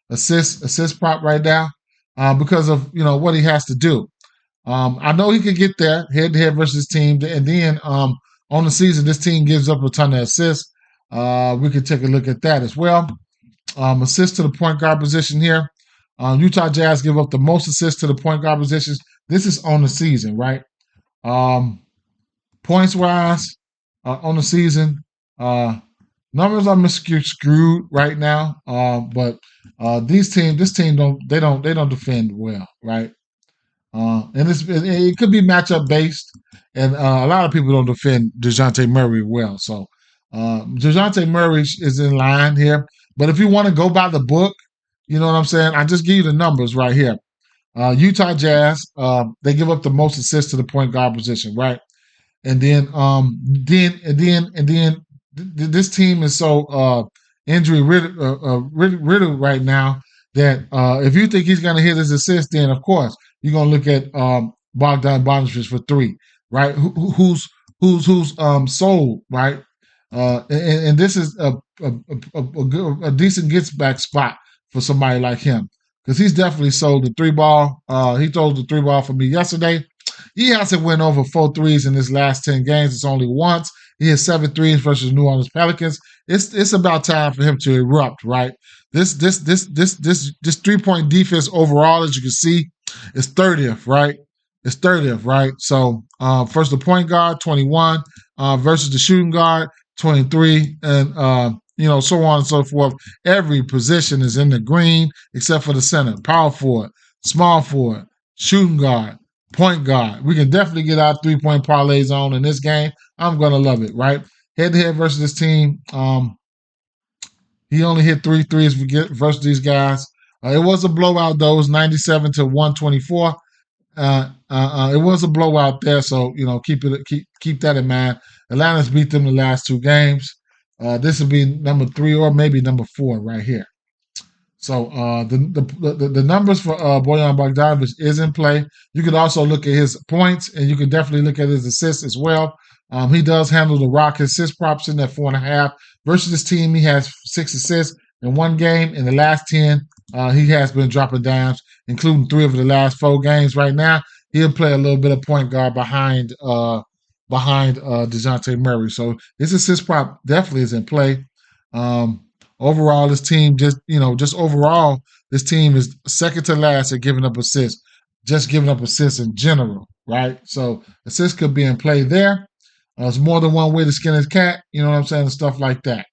A: assist prop right now because of, what he has to do. I know he could get there head-to-head versus his team. And then on the season, this team gives up a ton of assists. We could take a look at that as well. Assists to the point guard position here. Utah Jazz give up the most assists to the point guard positions. This is on the season, right? Points wise, on the season, numbers are miscued right now. But this team don't defend well, right? And it could be matchup based, and a lot of people don't defend DeJounte Murray well. So DeJounte Murray is in line here. But if you want to go by the book, you know what I'm saying? I just give you the numbers right here. Utah Jazz, they give up the most assists to the point guard position, right? And then this team is so injury riddled right now that if you think he's going to hit his assist, then of course you're going to look at Bogdan Bogdanovic for 3, right? Who's sold, right? And this is a decent gets back spot for somebody like him because he's definitely sold the 3-ball. He throws the 3-ball for me yesterday. He hasn't went over 4 threes in his last 10 games. It's only once. He hit 7 threes versus New Orleans Pelicans. It's about time for him to erupt, right? This 3-point defense overall, as you can see, is 30th, right? It's 30th, right? So first the point guard, 21, versus the shooting guard, 23, and so on and so forth. Every position is in the green except for the center. Power forward, small forward, shooting guard, point guard. We can definitely get our 3-point parlays on in this game. I'm going to love it, right? Head-to-head versus this team. He only hit 3 threes versus these guys. It was a blowout, though. It was 97 to 124. It was a blowout there, so keep that in mind. Atlanta's beat them the last 2 games. This will be number 3 or maybe number 4 right here. So the numbers for Bojan Bogdanovic is in play. You could also look at his points, and you can definitely look at his assists as well. He does handle the rock. His assist props in at 4.5. Versus this team, he has 6 assists in 1 game. In the last 10, he has been dropping dimes, including 3 of the last 4 games. Right now, he'll play a little bit of point guard behind DeJounte Murray. So his assist prop definitely is in play. Overall, this team this team is second to last at giving up assists, just giving up assists in general, right? So assists could be in play there. There's more than one way to skin his cat, you know what I'm saying, and stuff like that.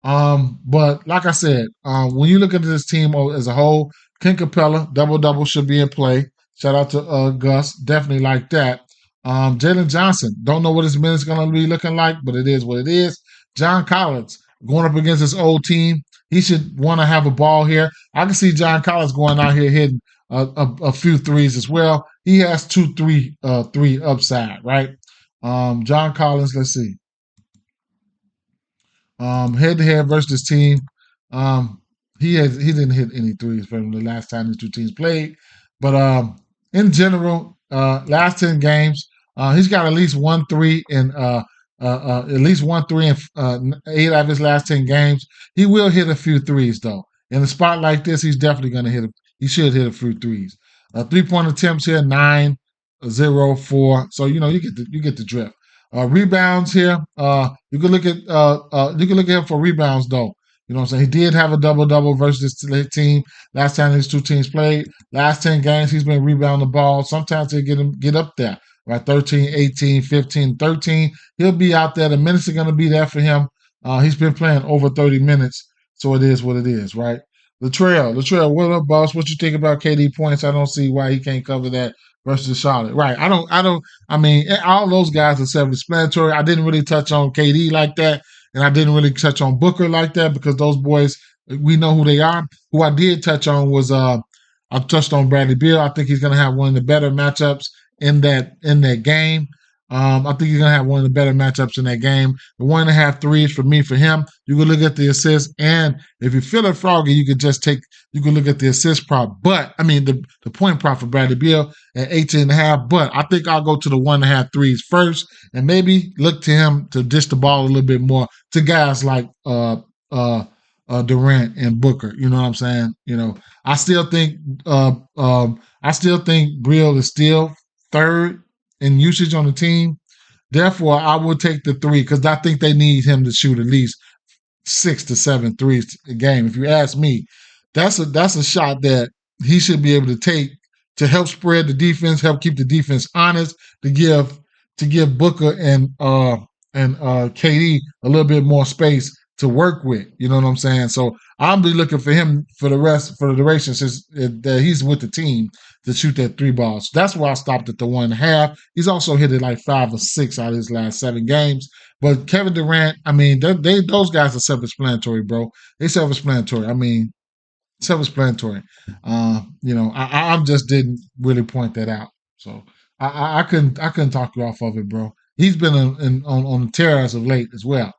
A: But like I said, when you look at this team as a whole, Ken Capella, double should be in play. Shout out to Gus, definitely like that. Jalen Johnson, don't know what his minutes going to be looking like, but it is what it is. John Collins, going up against his old team, he should want to have a ball here. I can see John Collins going out here hitting a few threes as well. He has 2-3 three upside, right? John Collins, let's see. Head to head versus this team. He didn't hit any threes from the last time these two teams played. But in general, last 10 games, he's got at least 1-3 in at least 1-3 in 8 out of his last 10 games. He will hit a few threes though. In a spot like this, he's definitely going to hit. He should hit a few threes. 3-point attempts here, 9, 0, 4. So you get the drift. Rebounds here. You can look at him for rebounds though. You know what I'm saying? He did have a double versus this team last time these two teams played. Last 10 games, he's been rebounding the ball. Sometimes they get up there, right? 13, 18, 15, 13. He'll be out there. The minutes are going to be there for him. He's been playing over 30 minutes, so it is what it is, right? Latrell, what up, boss? What you think about KD points? I don't see why he can't cover that versus Charlotte. Right. I mean, all those guys are self-explanatory. I didn't really touch on KD like that, and I didn't really touch on Booker like that because those boys, we know who they are. Who I did touch on was I touched on Bradley Beal. I think he's gonna have one of the better matchups in that game. I think he's gonna have one of the better matchups in that game. The 1.5 threes for him. You can look at the assists, and if you feel it froggy, you can look at the assist prop. But I mean the point prop for Bradley Beal at 18.5. But I think I'll go to the 1.5 threes first, and maybe look to him to dish the ball a little bit more to guys like Durant and Booker. You know what I'm saying? You know, I still think Beal is still third in usage on the team. Therefore, I would take the 3 because I think they need him to shoot at least 6 to 7 threes a game. If you ask me, that's a shot that he should be able to take to help spread the defense, help keep the defense honest, to give Booker and KD a little bit more space to work with. You know what I'm saying? So I'll be looking for him for the duration since he's with the team to shoot that 3 balls. That's why I stopped at the 1.5. He's also hit it like 5 or 6 out of his last 7 games. But Kevin Durant, I mean, those guys are self-explanatory, bro. They self-explanatory. I mean, self-explanatory. I just didn't really point that out. So I couldn't talk you off of it, bro. He's been on the tear as of late as well.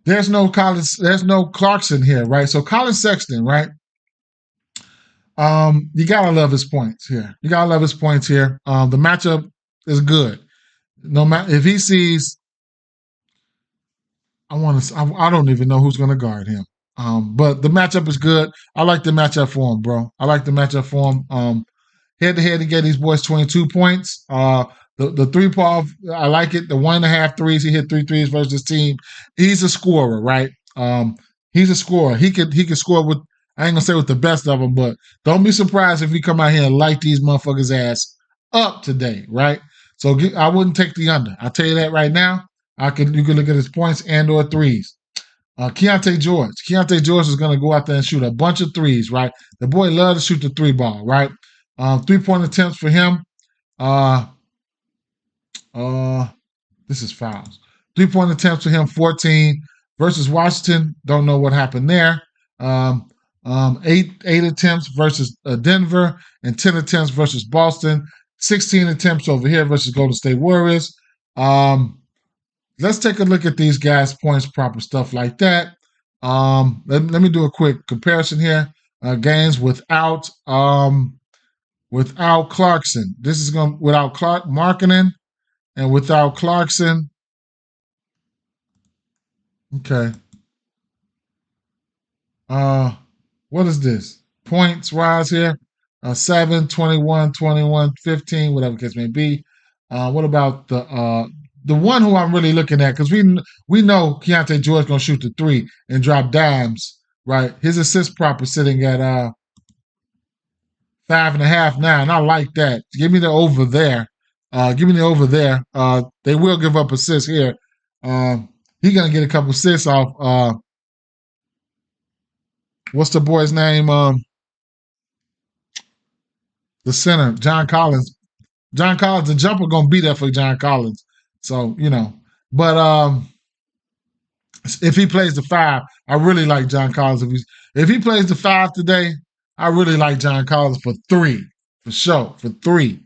A: There's no Clarkson here, right? So Colin Sexton, right? You gotta love his points here. The matchup is good. No matter if he sees, I don't even know who's gonna guard him. But the matchup is good. I like the matchup for him, bro. Head to head to get these boys 22 points. The 3 ball, I like it. The 1.5 threes, he hit 3 threes versus his team. He's a scorer, right? He's a scorer. He could score with, I ain't gonna say with the best of them, but don't be surprised if we come out here and light these motherfuckers' ass up today, right? So I wouldn't take the under. I'll tell you that right now. You can look at his points and or threes. Keontae George is gonna go out there and shoot a bunch of threes, right? The boy loves to shoot the 3 ball, right? 3-point attempts for him. This is fouls. 3-point attempts for him, 14 versus Washington. Don't know what happened there. 8 attempts versus Denver and 10 attempts versus Boston. 16 attempts over here versus Golden State Warriors. Let's take a look at these guys' points, proper stuff like that. Let me do a quick comparison here. Games without Clarkson. This is going without Markkanen and without Clarkson. Okay. What is this? Points rise here. 7, 21, 21, 15, whatever the case may be. What about the one who I'm really looking at? Because we know Keontae George gonna shoot the 3 and drop dimes, right? His assist prop is sitting at 5.5 now, and I like that. Give me the over there. Give me the over there. They will give up assists here. He's gonna get a couple assists off. What's the boy's name? The center, John Collins. John Collins, the jumper gonna be there for John Collins. So but if he plays the 5, I really like John Collins. If he plays the 5 today, I really like John Collins for 3, for sure, for 3.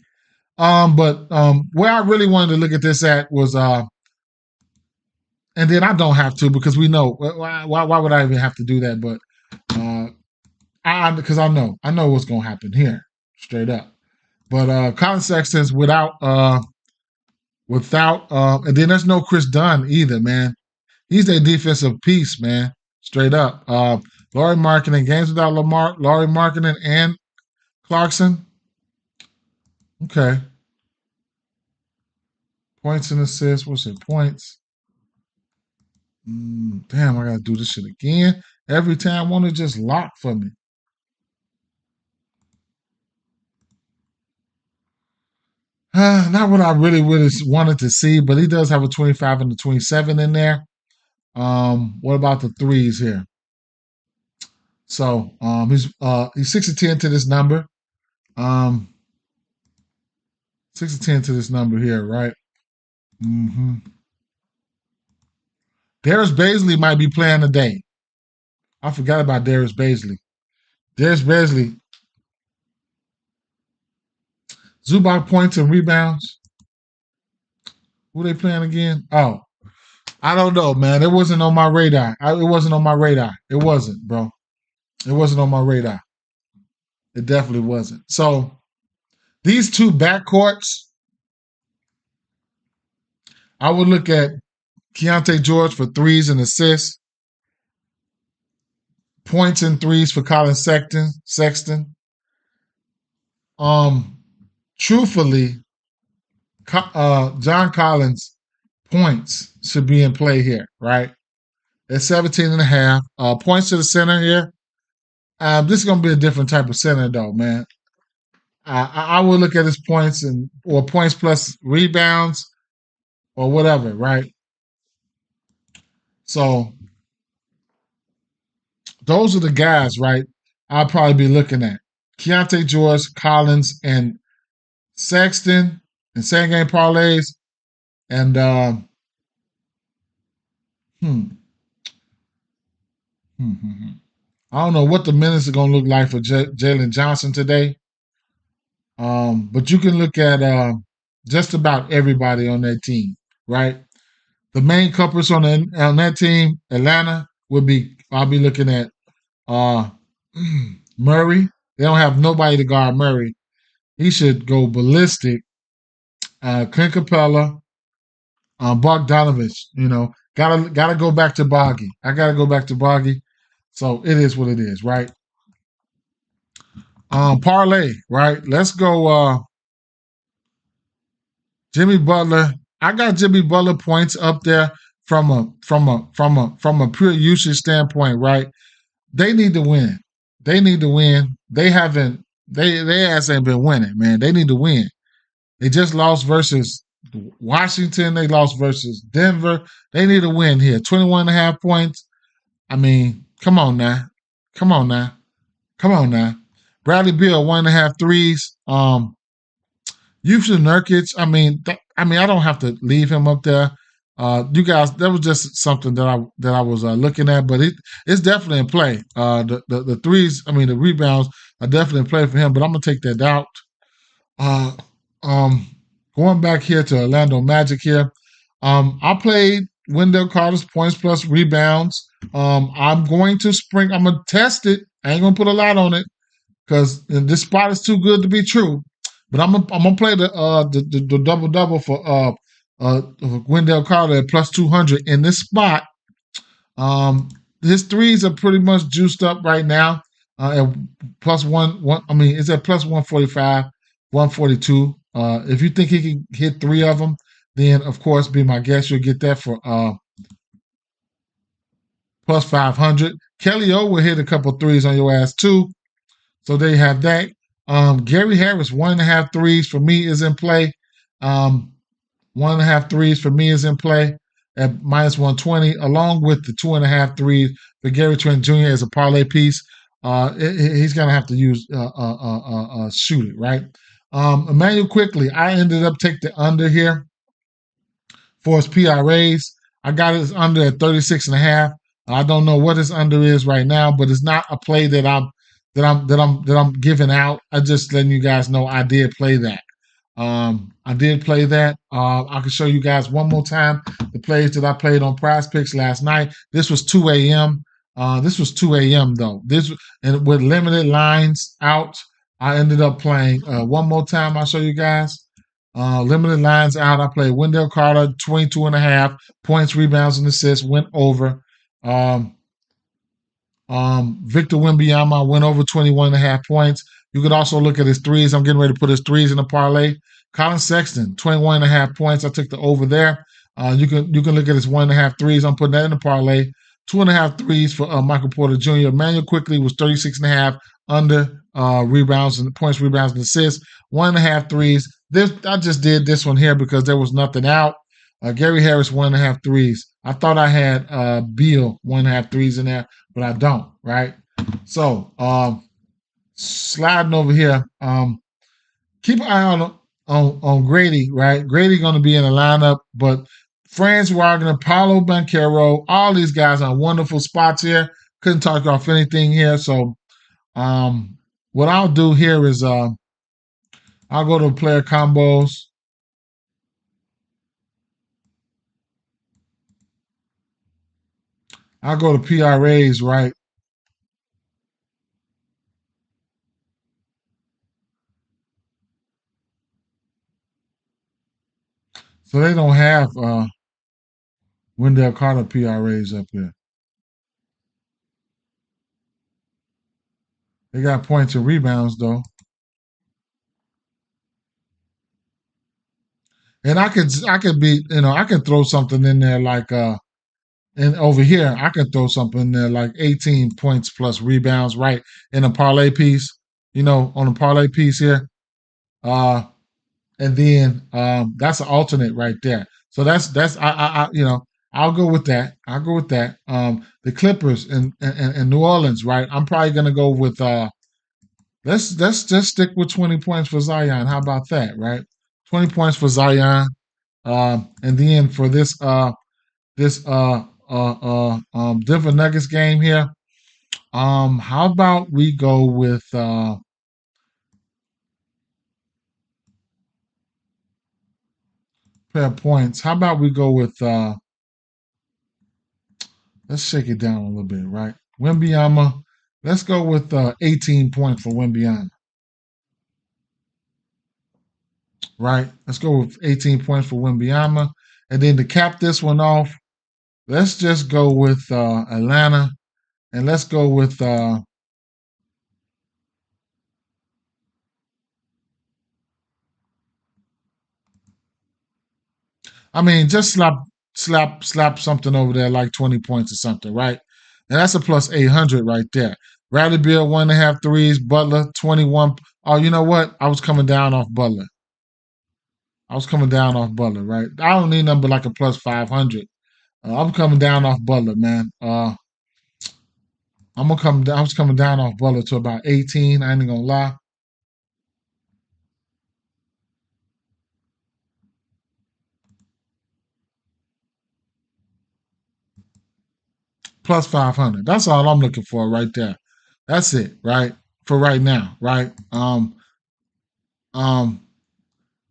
A: But where I really wanted to look at this at was, and then I don't have to because we know why would I even have to do that? But because I know what's gonna happen here, straight up. But Colin Sexton's without, and then there's no Chris Dunn either, man. He's a defensive piece, man, straight up. Laurie Markkinen, games without Laurie Markkinen and Clarkson. Okay. Points and assists. What's it? Points. Damn, I gotta do this shit again. Every time, want to just lock for me. Not what I really wanted to see, but he does have a 25 and a 27 in there. What about the threes here? So he's 6 of 10 to this number. 6 of 10 to this number here, right? Darius Baisley might be playing today. I forgot about Darius Baisley. Darius Baisley. Zubac points and rebounds. Who they playing again? Oh, I don't know, man. It wasn't on my radar. It wasn't on my radar. It wasn't, bro. It wasn't on my radar. It definitely wasn't. So these two backcourts, I would look at Keontae George for threes and assists, points and threes for Colin Sexton. Truthfully, John Collins' points should be in play here, right? At 17 and a half. Points to the center here. This is going to be a different type of center, though, man. I would look at his points or points plus rebounds or whatever, right? So those are the guys, right? I'll probably be looking at Keontae George, Collins, and Sexton and same game parlays. And I don't know what the minutes are going to look like for Jalen Johnson today. But you can look at just about everybody on that team, right? The main culprits on that team, Atlanta, I'll be looking at Murray. They don't have nobody to guard Murray. He should go ballistic. Clint Capella, Bogdanovich, gotta go back to Boggy. I gotta go back to Boggy. So it is what it is, right? Parlay, right? Let's go Jimmy Butler. I got Jimmy Butler points up there from a pure usage standpoint, right? They need to win. They need to win. They ass ain't been winning, man. They need to win. They just lost versus Washington. They lost versus Denver. They need to win here. 21.5 points. I mean, come on now. Bradley Beal, 1.5 threes. Yusuf Nurkic. I mean, I don't have to leave him up there. You guys, that was just something that I was looking at, but it's definitely in play. The threes, the rebounds are definitely in play for him, but I'm gonna take that out. Going back here to Orlando Magic here. I played Wendell Carter's points plus rebounds. I'm going to test it. I ain't gonna put a lot on it because this spot is too good to be true. But I'm gonna play the double for Wendell Carter at plus 200 in this spot. His threes are pretty much juiced up right now at plus one. It's at plus 145, 142. If you think he can hit 3 of them, then of course be my guest. You'll get that for plus 500. Kelly O will hit a couple threes on your ass too. So there you have that. Gary Harris, 1.5 threes for me is in play. 1.5 threes for me is in play at minus 120, along with the 2.5 threes for Gary Trent Jr. as a parlay piece. He's gonna have to shoot it, right? Emmanuel Quickly, I ended up taking the under here for his PRAs. I got his under at 36.5. I don't know what his under is right now, but it's not a play that I'm giving out. I just letting you guys know I did play that. I did play that. I can show you guys one more time the plays that I played on Prize Picks last night. This was 2 a.m. This was 2 a.m. though. And with limited lines out, I ended up playing one more time. I'll show you guys. Limited lines out. I played Wendell Carter, 22.5 points, rebounds, and assists. Went over. Victor Wembanyama went over 21.5 points. You could also look at his threes. I'm getting ready to put his threes in the parlay. Colin Sexton, 21.5 points. I took the over there. You can look at his 1.5 threes. I'm putting that in the parlay. 2.5 threes for Michael Porter Jr. Emmanuel Quickly was 36.5 under rebounds and points, rebounds, and assists. 1.5 threes. I just did this one here because there was nothing out. Gary Harris, 1.5 threes. I thought I had Beal, 1.5 threes in there, but I don't, right? So, sliding over here, keep an eye on Grady, right? Grady going to be in the lineup, but Franz Wagner, Paulo Banchero, all these guys are wonderful spots here. Couldn't talk off anything here. So, what I'll do here is I'll go to player combos. I'll go to PRAs, right? So they don't have Wendell Carter PRAs up there. They got points and rebounds though. And I could be, I can throw something in there like and over here I can throw something in there like 18 points plus rebounds right in a parlay piece, on a parlay piece here. And then that's an alternate right there. So that's I'll go with that. I'll go with that. The Clippers in New Orleans, right? I'm probably gonna go with let's just stick with 20 points for Zion. How about that, right? 20 points for Zion. And then for this Denver Nuggets game here, how about we go with pair of points? How about we go with let's shake it down a little bit, right? Wembanyama, let's go with 18 points for Wembanyama. Right? Let's go with 18 points for Wembanyama. And then to cap this one off, let's just go with Atlanta. And let's go with just slap something over there like 20 points or something, right? And that's a plus 800 right there. Bradley Beal, 1.5 threes. Butler, 21. Oh, you know what? I was coming down off Butler. Right? I don't need nothing but like a plus 500. I'm coming down off Butler, man. I was coming down off Butler to about 18. I ain't gonna lie. Plus 500. That's all I'm looking for right there. That's it, right? For right now, right?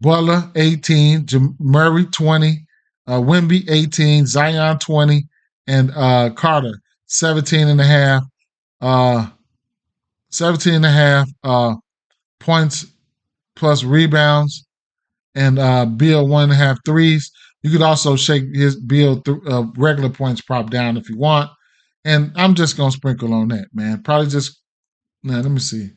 A: Butler 18, Murray 20, Wemby 18, Zion 20, and Carter 17 and a half. 17 and a half points plus rebounds, and Beal 1.5 threes. You could also shake his Beal regular points prop down if you want. And I'm just gonna sprinkle on that, man. Probably just now. Let me see.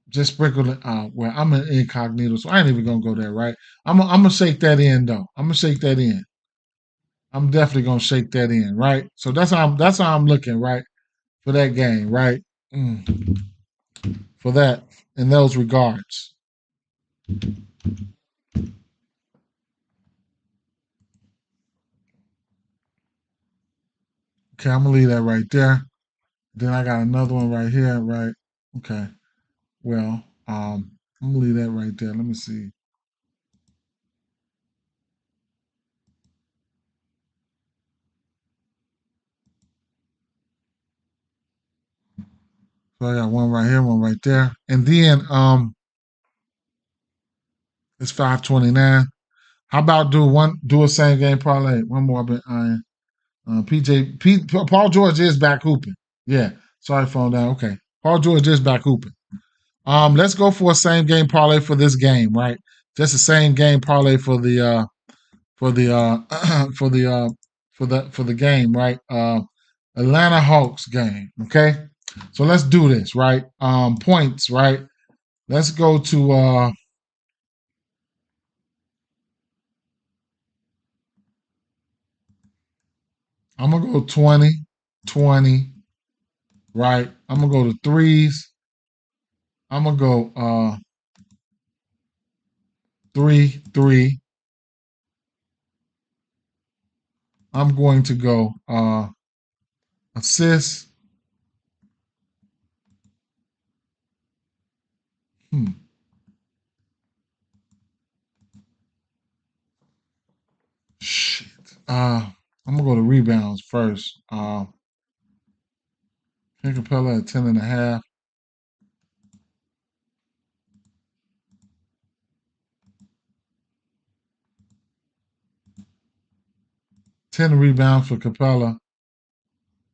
A: Just sprinkle it. Well, I'm an incognito, so I ain't even gonna go there, right? I'm gonna shake that in though. I'm gonna shake that in. I'm definitely gonna shake that in, right? So that's how I'm looking, right, for that game, right? For that, in those regards. Okay, I'm gonna leave that right there. Then I got another one right here, right? Okay. Well, I'm gonna leave that right there. Let me see. So I got one right here, one right there, and then it's 529. How about do a same game parlay? One more bit iron. Paul George is back hooping. Yeah. Sorry, phone down. Okay. Paul George is back hooping. Let's go for a same game parlay for this game, right? Just the same game parlay for the for the for the for the game, right? Atlanta Hawks game. Okay. So let's do this, right? Points, right? Let's go to I'm gonna go 20, 20, right? I'm gonna go to threes. I'm gonna go 3, 3. I'm going to go assists. Hmm. Shit. I'm gonna go to rebounds first. Ken Capella at 10.5. 10 rebounds for Capella.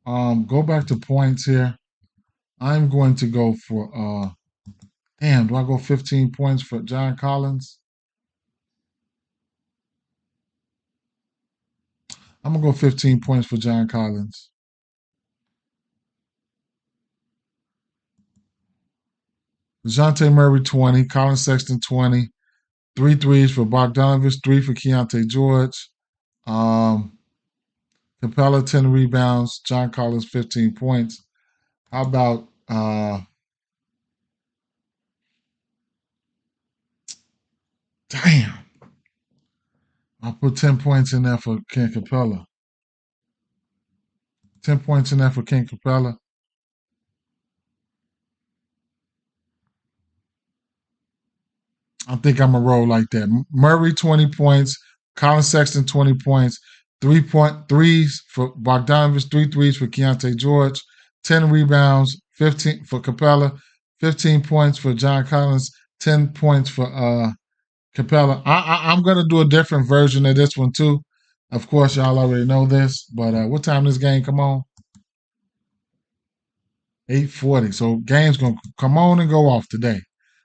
A: Go back to points here. I'm going to go for damn, do I go 15 points for John Collins? I'm gonna go 15 points for John Collins. DeJounte Murray 20, Colin Sexton 20, 3 threes for Bogdanovich, 3 for Keontae George. Um, Capella 10 rebounds, John Collins 15 points. How about damn. I'll put 10 points in there for Ken Capella. 10 points in there for Ken Capella. I think I'm gonna roll like that. Murray 20 points, Colin Sexton 20 points, 3-point threes for Bogdanovich, 3 threes for Keontae George, 10 rebounds, 15 for Capella, 15 points for John Collins, 10 points for Capella. I'm gonna do a different version of this one too. Of course, y'all already know this, but what time this game come on? 8:40. So game's gonna come on and go off today.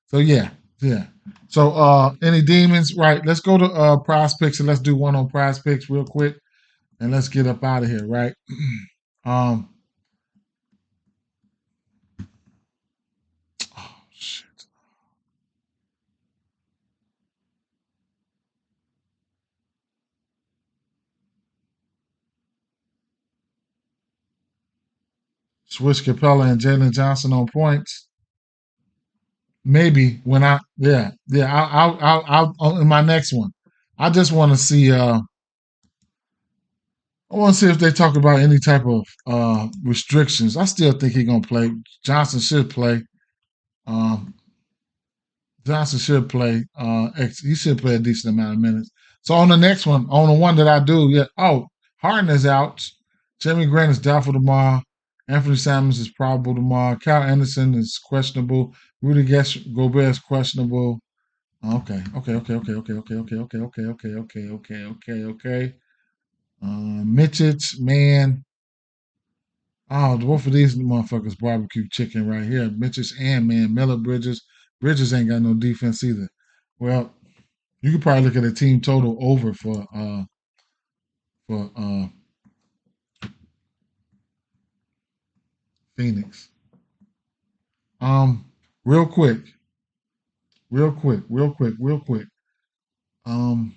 A: So yeah. So any demons? Right. Let's go to prize picks and let's do one on prize picks real quick and let's get up out of here, right? um oh shit. Switch Capella and Jalen Johnson on points. Maybe when I'll in my next one. I just want to see I want to see if they talk about any type of restrictions. I still think he's gonna play. Johnson should play. Um, Johnson should play. He should play a decent amount of minutes. So on the next one, on the one that I do, yeah. Oh, Harden is out. Jimmy Grant is doubtful tomorrow. Anthony Simons is probable tomorrow. Kyle Anderson is questionable. Rudy Gobert is questionable. Okay. Mitchich, man. Oh, both of these motherfuckers barbecue chicken right here. Mitch's and man, Miller Bridges. Bridges ain't got no defense either. Well, you could probably look at a team total over for Phoenix. Um, real quick, real quick. Um,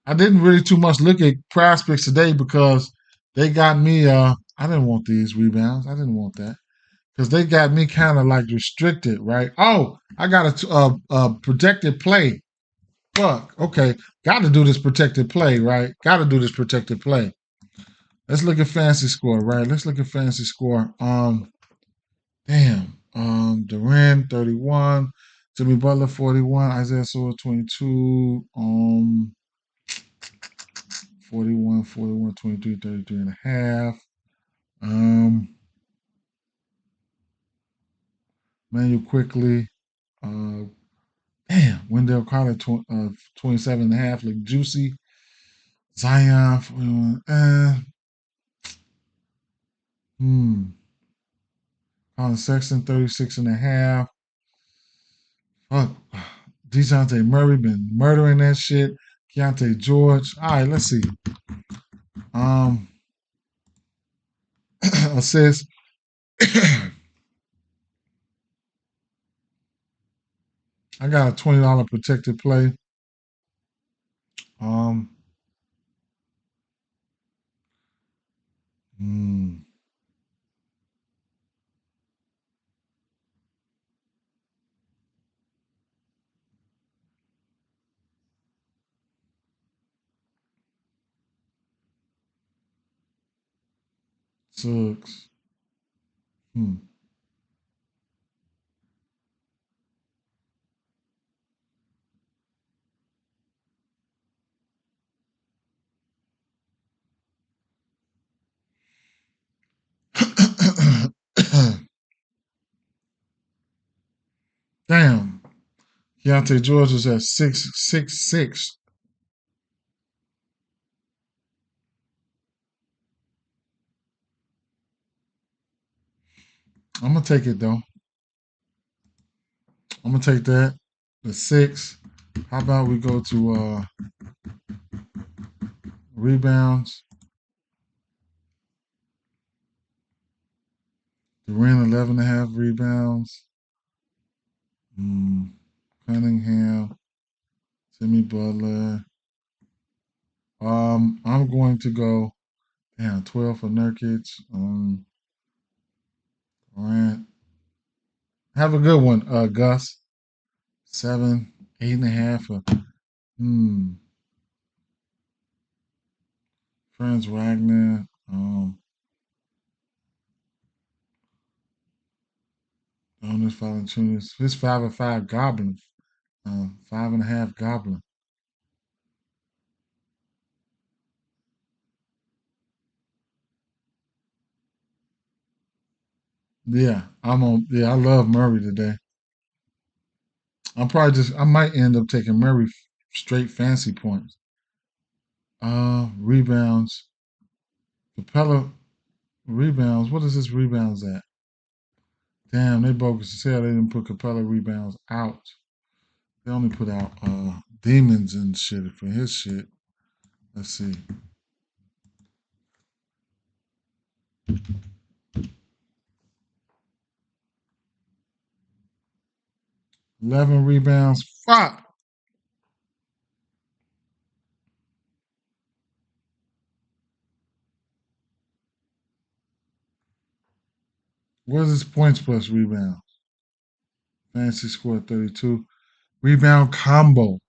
A: I didn't really too much look at prospects today because they got me. I didn't want these rebounds. I didn't want that. because they got me kind of like restricted, right? Oh, I got a protected play. Fuck. Okay, got to do this protected play, right? Got to do this protected play. Let's look at fantasy score, right? Let's look at fantasy score. Damn. Durant 31, Jimmy Butler 41, Isaiah Sewell 22, 41, 41, 23, 33 and a half. Manuel quickly. Damn, Wendell Carter 27 and a half, look juicy. Zion 41. Colin Sexton 36 and a half. Fuck. DeJounte Murray been murdering that shit. Keontae George. All right, let's see. Assist. I got a $20 protected play. Hmm. Sucks. Damn. Keontae George is at 6'6". I'm gonna take it though. I'm gonna take that. The 6. How about we go to rebounds? Durant 11 and a half rebounds. Cunningham, Jimmy Butler. I'm going to go 12 for Nurkic. Durant. Have a good one, Gus. 7, 8.5 for Franz Wagner. Jonas Valanciunas. His 5 and 5 Goblin. 5.5 Goblin. Yeah, I love Murray today. I might end up taking Murray straight fancy points. Rebounds. Capella rebounds. What is this rebounds at? Damn, they bogus as hell. They didn't put Capella rebounds out. They only put out demons and shit for his shit. Let's see. 11 rebounds. Fuck. What is his points plus rebounds? Fantasy score 32. Rebound combo.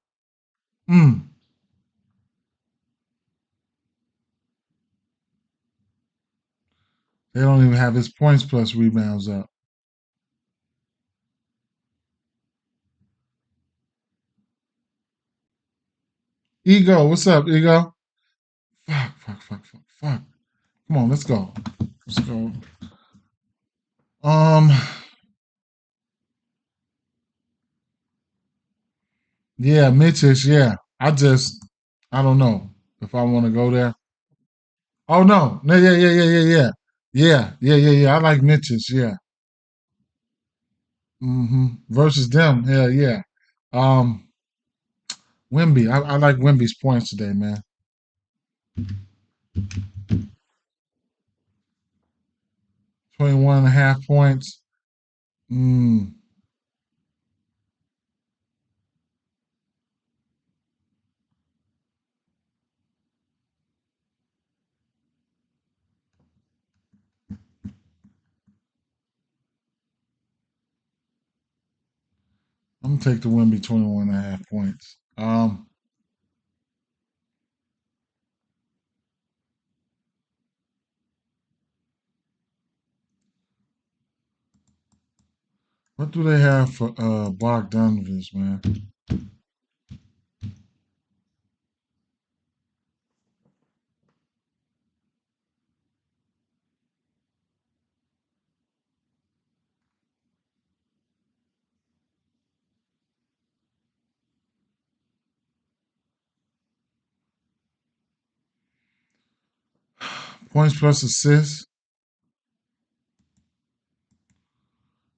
A: They don't even have his points plus rebounds up. Ego, what's up, Ego? Fuck. Come on, let's go. Let's go. Yeah, Mitch's, yeah. I don't know if I want to go there. Oh no. No, yeah. Yeah. I like Mitch's, yeah. Versus them, hell yeah. Um, Wimby. I like Wimby's points today, man. 21 and a half points. I'm gonna take the Wemby 21.5 points. What do they have for Bogdanovich, man? Points plus assists.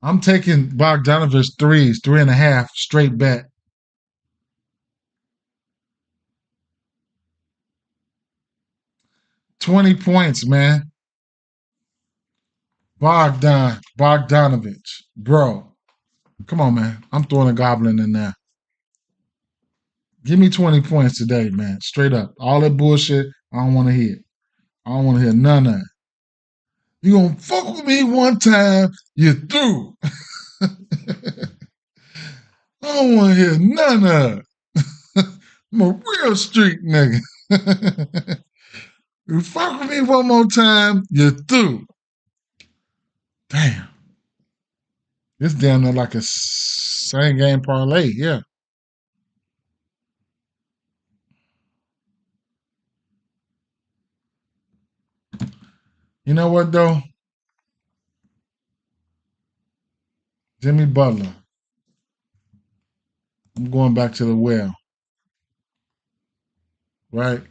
A: I'm taking Bogdanovich threes, 3.5, straight bet. $20, man. Bogdanovich, bro. Come on, man. I'm throwing a goblin in there. Give me 20 points today, man. Straight up. All that bullshit, I don't want to hear. I don't want to hear none of it. You gonna fuck with me one time, you're through. I don't want to hear none of it. I'm a real street nigga. You fuck with me one more time, you're through. Damn. This damn near like a same game parlay, yeah. You know what though? Jimmy Butler. I'm going back to the well. Right?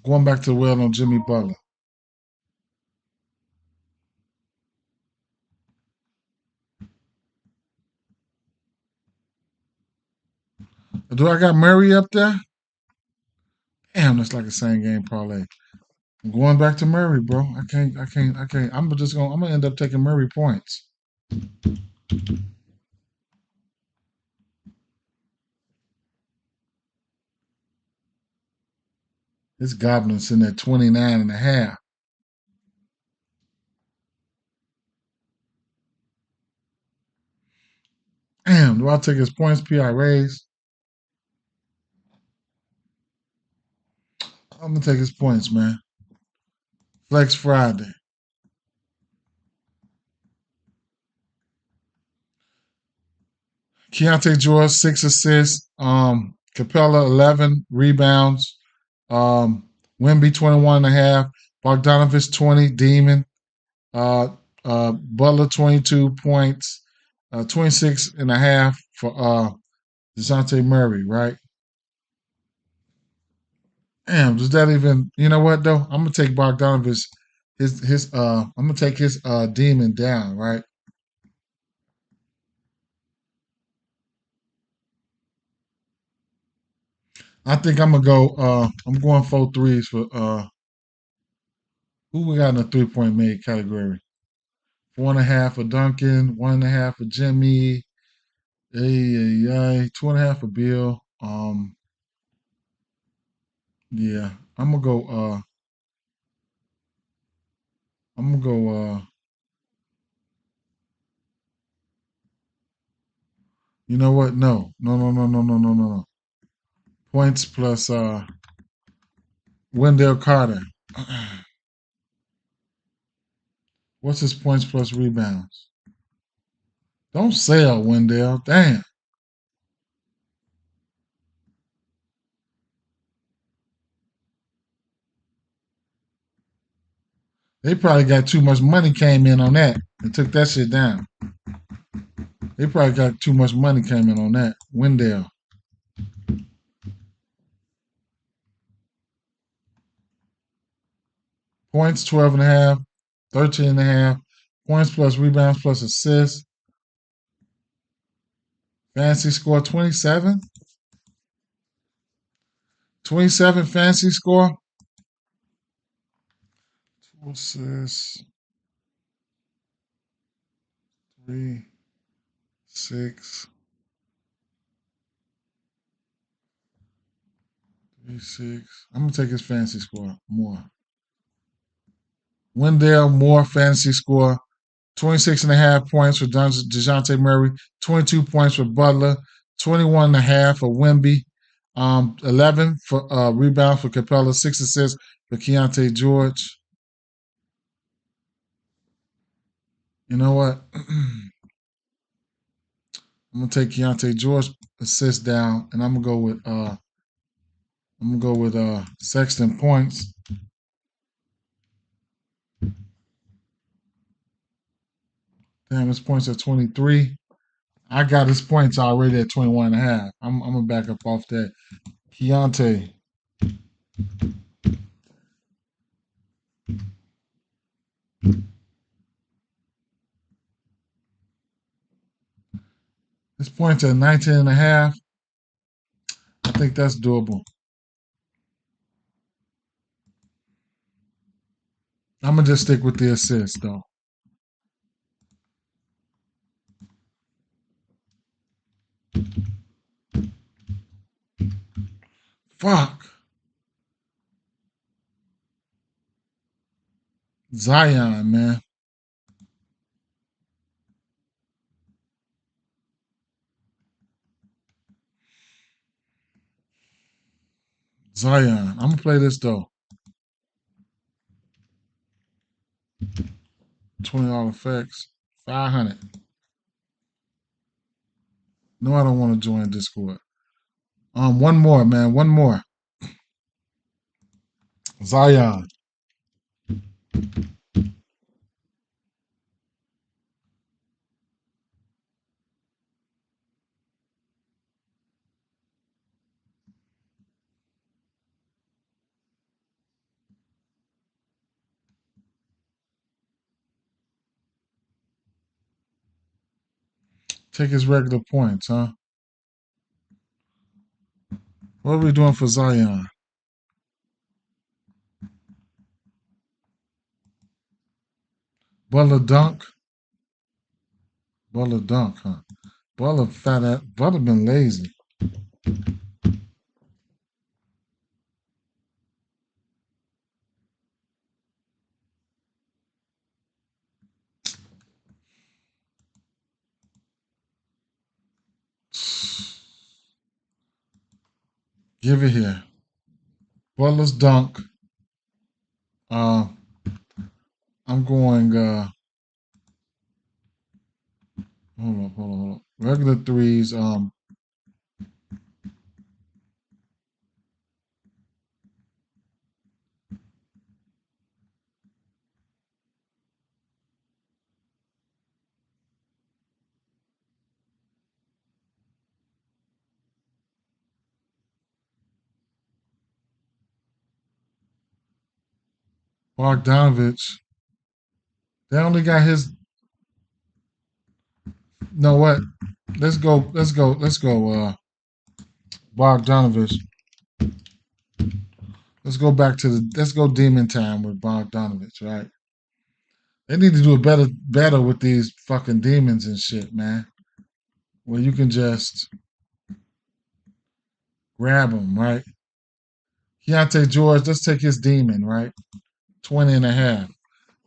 A: Going back to the well on Jimmy Butler. Do I got Murray up there? Damn, that's like a same game parlay. I'm going back to Murray, bro. I can't. I'm gonna end up taking Murray points. This Goblin's sitting at 29.5. Damn, do I take his points PRAs? I'm gonna take his points, man. Flex Friday. Keontae George, 6 assists. Capella, 11 rebounds. Wemby, 21.5. Bogdanovich, 20. Demon. Butler, 22 points. 26.5 for DeJounte Murray, right? Damn, does that even, you know what though? I'm gonna take Bogdanovich, I'm gonna take his demon down, right? I think I'm gonna go I'm going 4 threes for who we got in the 3-point made category. 4.5 for Duncan, 1.5 for Jimmy, 2.5 for Bill. Yeah, I'm gonna go you know what? No. Points plus Wendell Carter. What's his points plus rebounds? Don't sell, Wendell. Damn. They probably got too much money came in on that and took that shit down. They probably got too much money came in on that. Wendell. Points 12.5, 13.5. Points plus rebounds plus assists. Fantasy score 27. 27 fantasy score. 2 assists. 3, 6. 3, 6. I'm gonna take his fantasy score more. Wendell more fantasy score 26.5 points for DeJounte Murray, 22 points for Butler, 21.5 for Wemby, 11 for rebounds for Capella, 6 assists for Keontae George. You know what? I'm gonna take Keontae George assist down, and I'm gonna go with Sexton points. Damn, his points at 23. I got his points already at 21.5. I'm gonna back up off that. Keontae. His points at 19.5. I think that's doable. I'm gonna just stick with the assist though. Fuck. Zion, man. Zion. I'm gonna play this though. $20 effects. 500. No, I don't want to join Discord. One more, man. One more. Zion. Take his regular points, huh? What are we doing for Zion? Butler dunk. Butler dunk, huh? Butler fat ass. Butler been lazy. Give it here. Butler's dunk. I'm going. Hold up. Regular threes. Bogdanovich. They only got his. No, what? Let's go. Bogdanovich. Let's go back to the. Let's go Demon Time with Bogdanovich, right? They need to do it better with these fucking demons and shit, man. Where you can just grab them, right? Keontae George, let's take his demon, right? 20.5.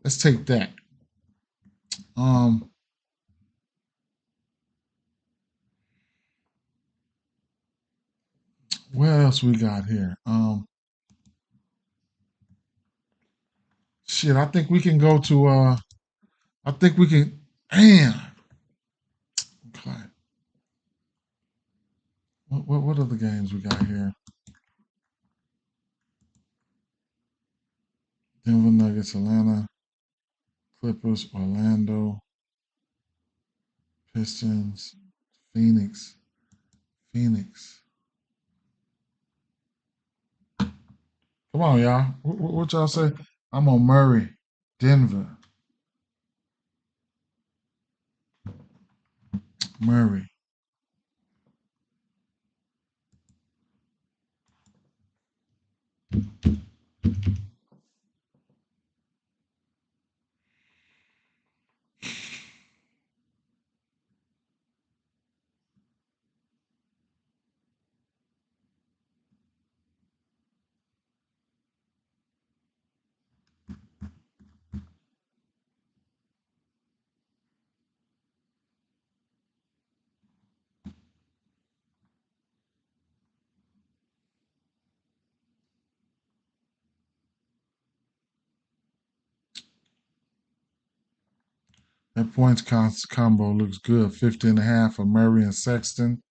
A: Let's take that. What else we got here? Shit, I think we can go to I think we can damn. Okay. What other games we got here? Denver Nuggets, Atlanta, Clippers, Orlando, Pistons, Phoenix. Come on, y'all. What y'all say? I'm on Murray, Denver. Murray. That points combo looks good. 50.5 for Murray and Sexton.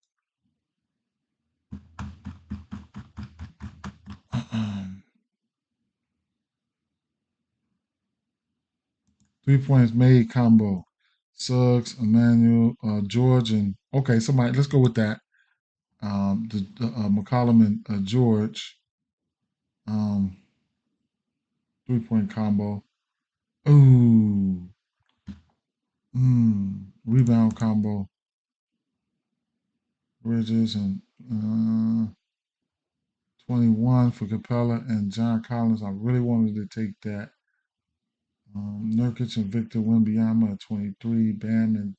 A: 3 points made combo. Suggs, Emmanuel, George, and okay, somebody. Let's go with that. McCollum and George. 3-point combo. Ooh. Rebound combo. Bridges and 21 for Capella and John Collins. I really wanted to take that. Nurkic and Victor Wembanyama at 23. Bam and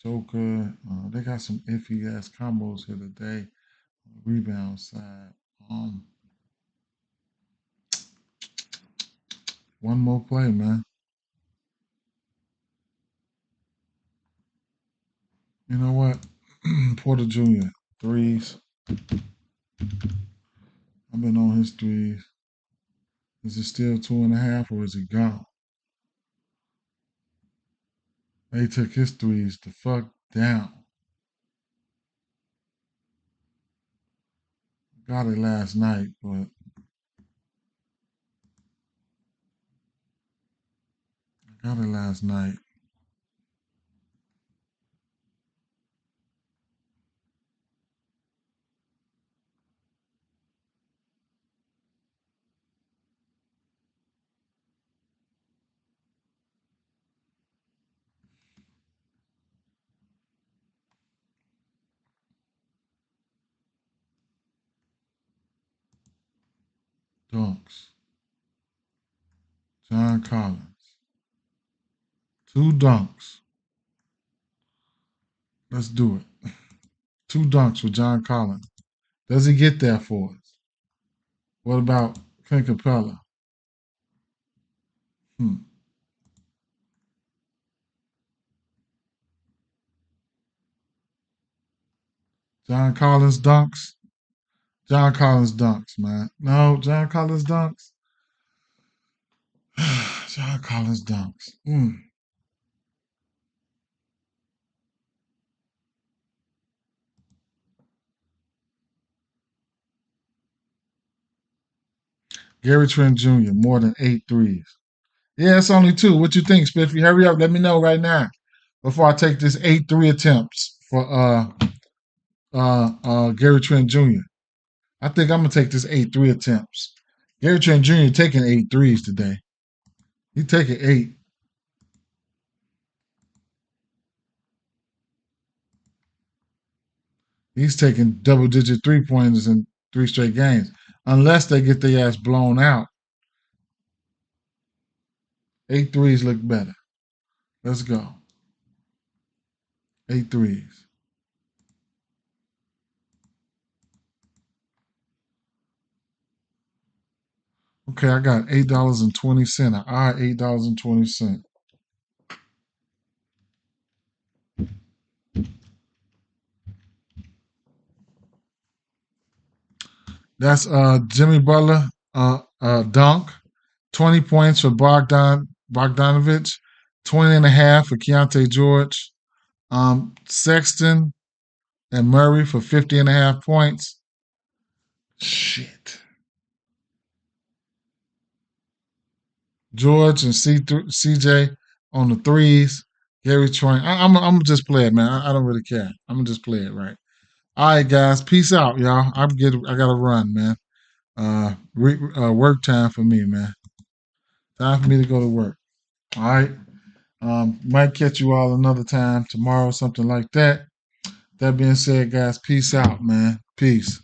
A: Joker. They got some iffy ass combos here today. Rebound side. One more play, man. You know what? Porter Jr. Threes. I've been on his threes. Is it still 2.5 or is it gone? They took his threes the fuck down. Got it last night, but dunks. John Collins. 2 dunks. Let's do it. 2 dunks for John Collins. Does he get there for us? What about Clint Capella? John Collins dunks. John Collins dunks, man. No, John Collins dunks. John Collins dunks. Gary Trent Jr., more than 8 threes. Yeah, it's only 2. What you think, Spiffy? Hurry up. Let me know right now before I take this 8 3 attempts for Gary Trent Jr. I think I'm going to take this 8 3 attempts. Gary Trent Jr. taking 8 threes today. He taking 8. He's taking double-digit 3-pointers in 3 straight games, unless they get their ass blown out. 8 threes look better. Let's go. 8 threes. Okay, I got $8.20. An odd $8.20. That's Jimmy Butler dunk. 20 points for Bogdanovich. 20.5 for Keontae George. Sexton and Murray for 50.5 points. Shit. George and CJ on the threes. Gary Trent. I'm gonna just play it, man. I don't really care. I'm gonna just play it, right? All right, guys. Peace out, y'all. I gotta run, man. Work time for me, man. Time for me to go to work. All right. Might catch you all another time tomorrow, something like that. That being said, guys, peace out, man. Peace.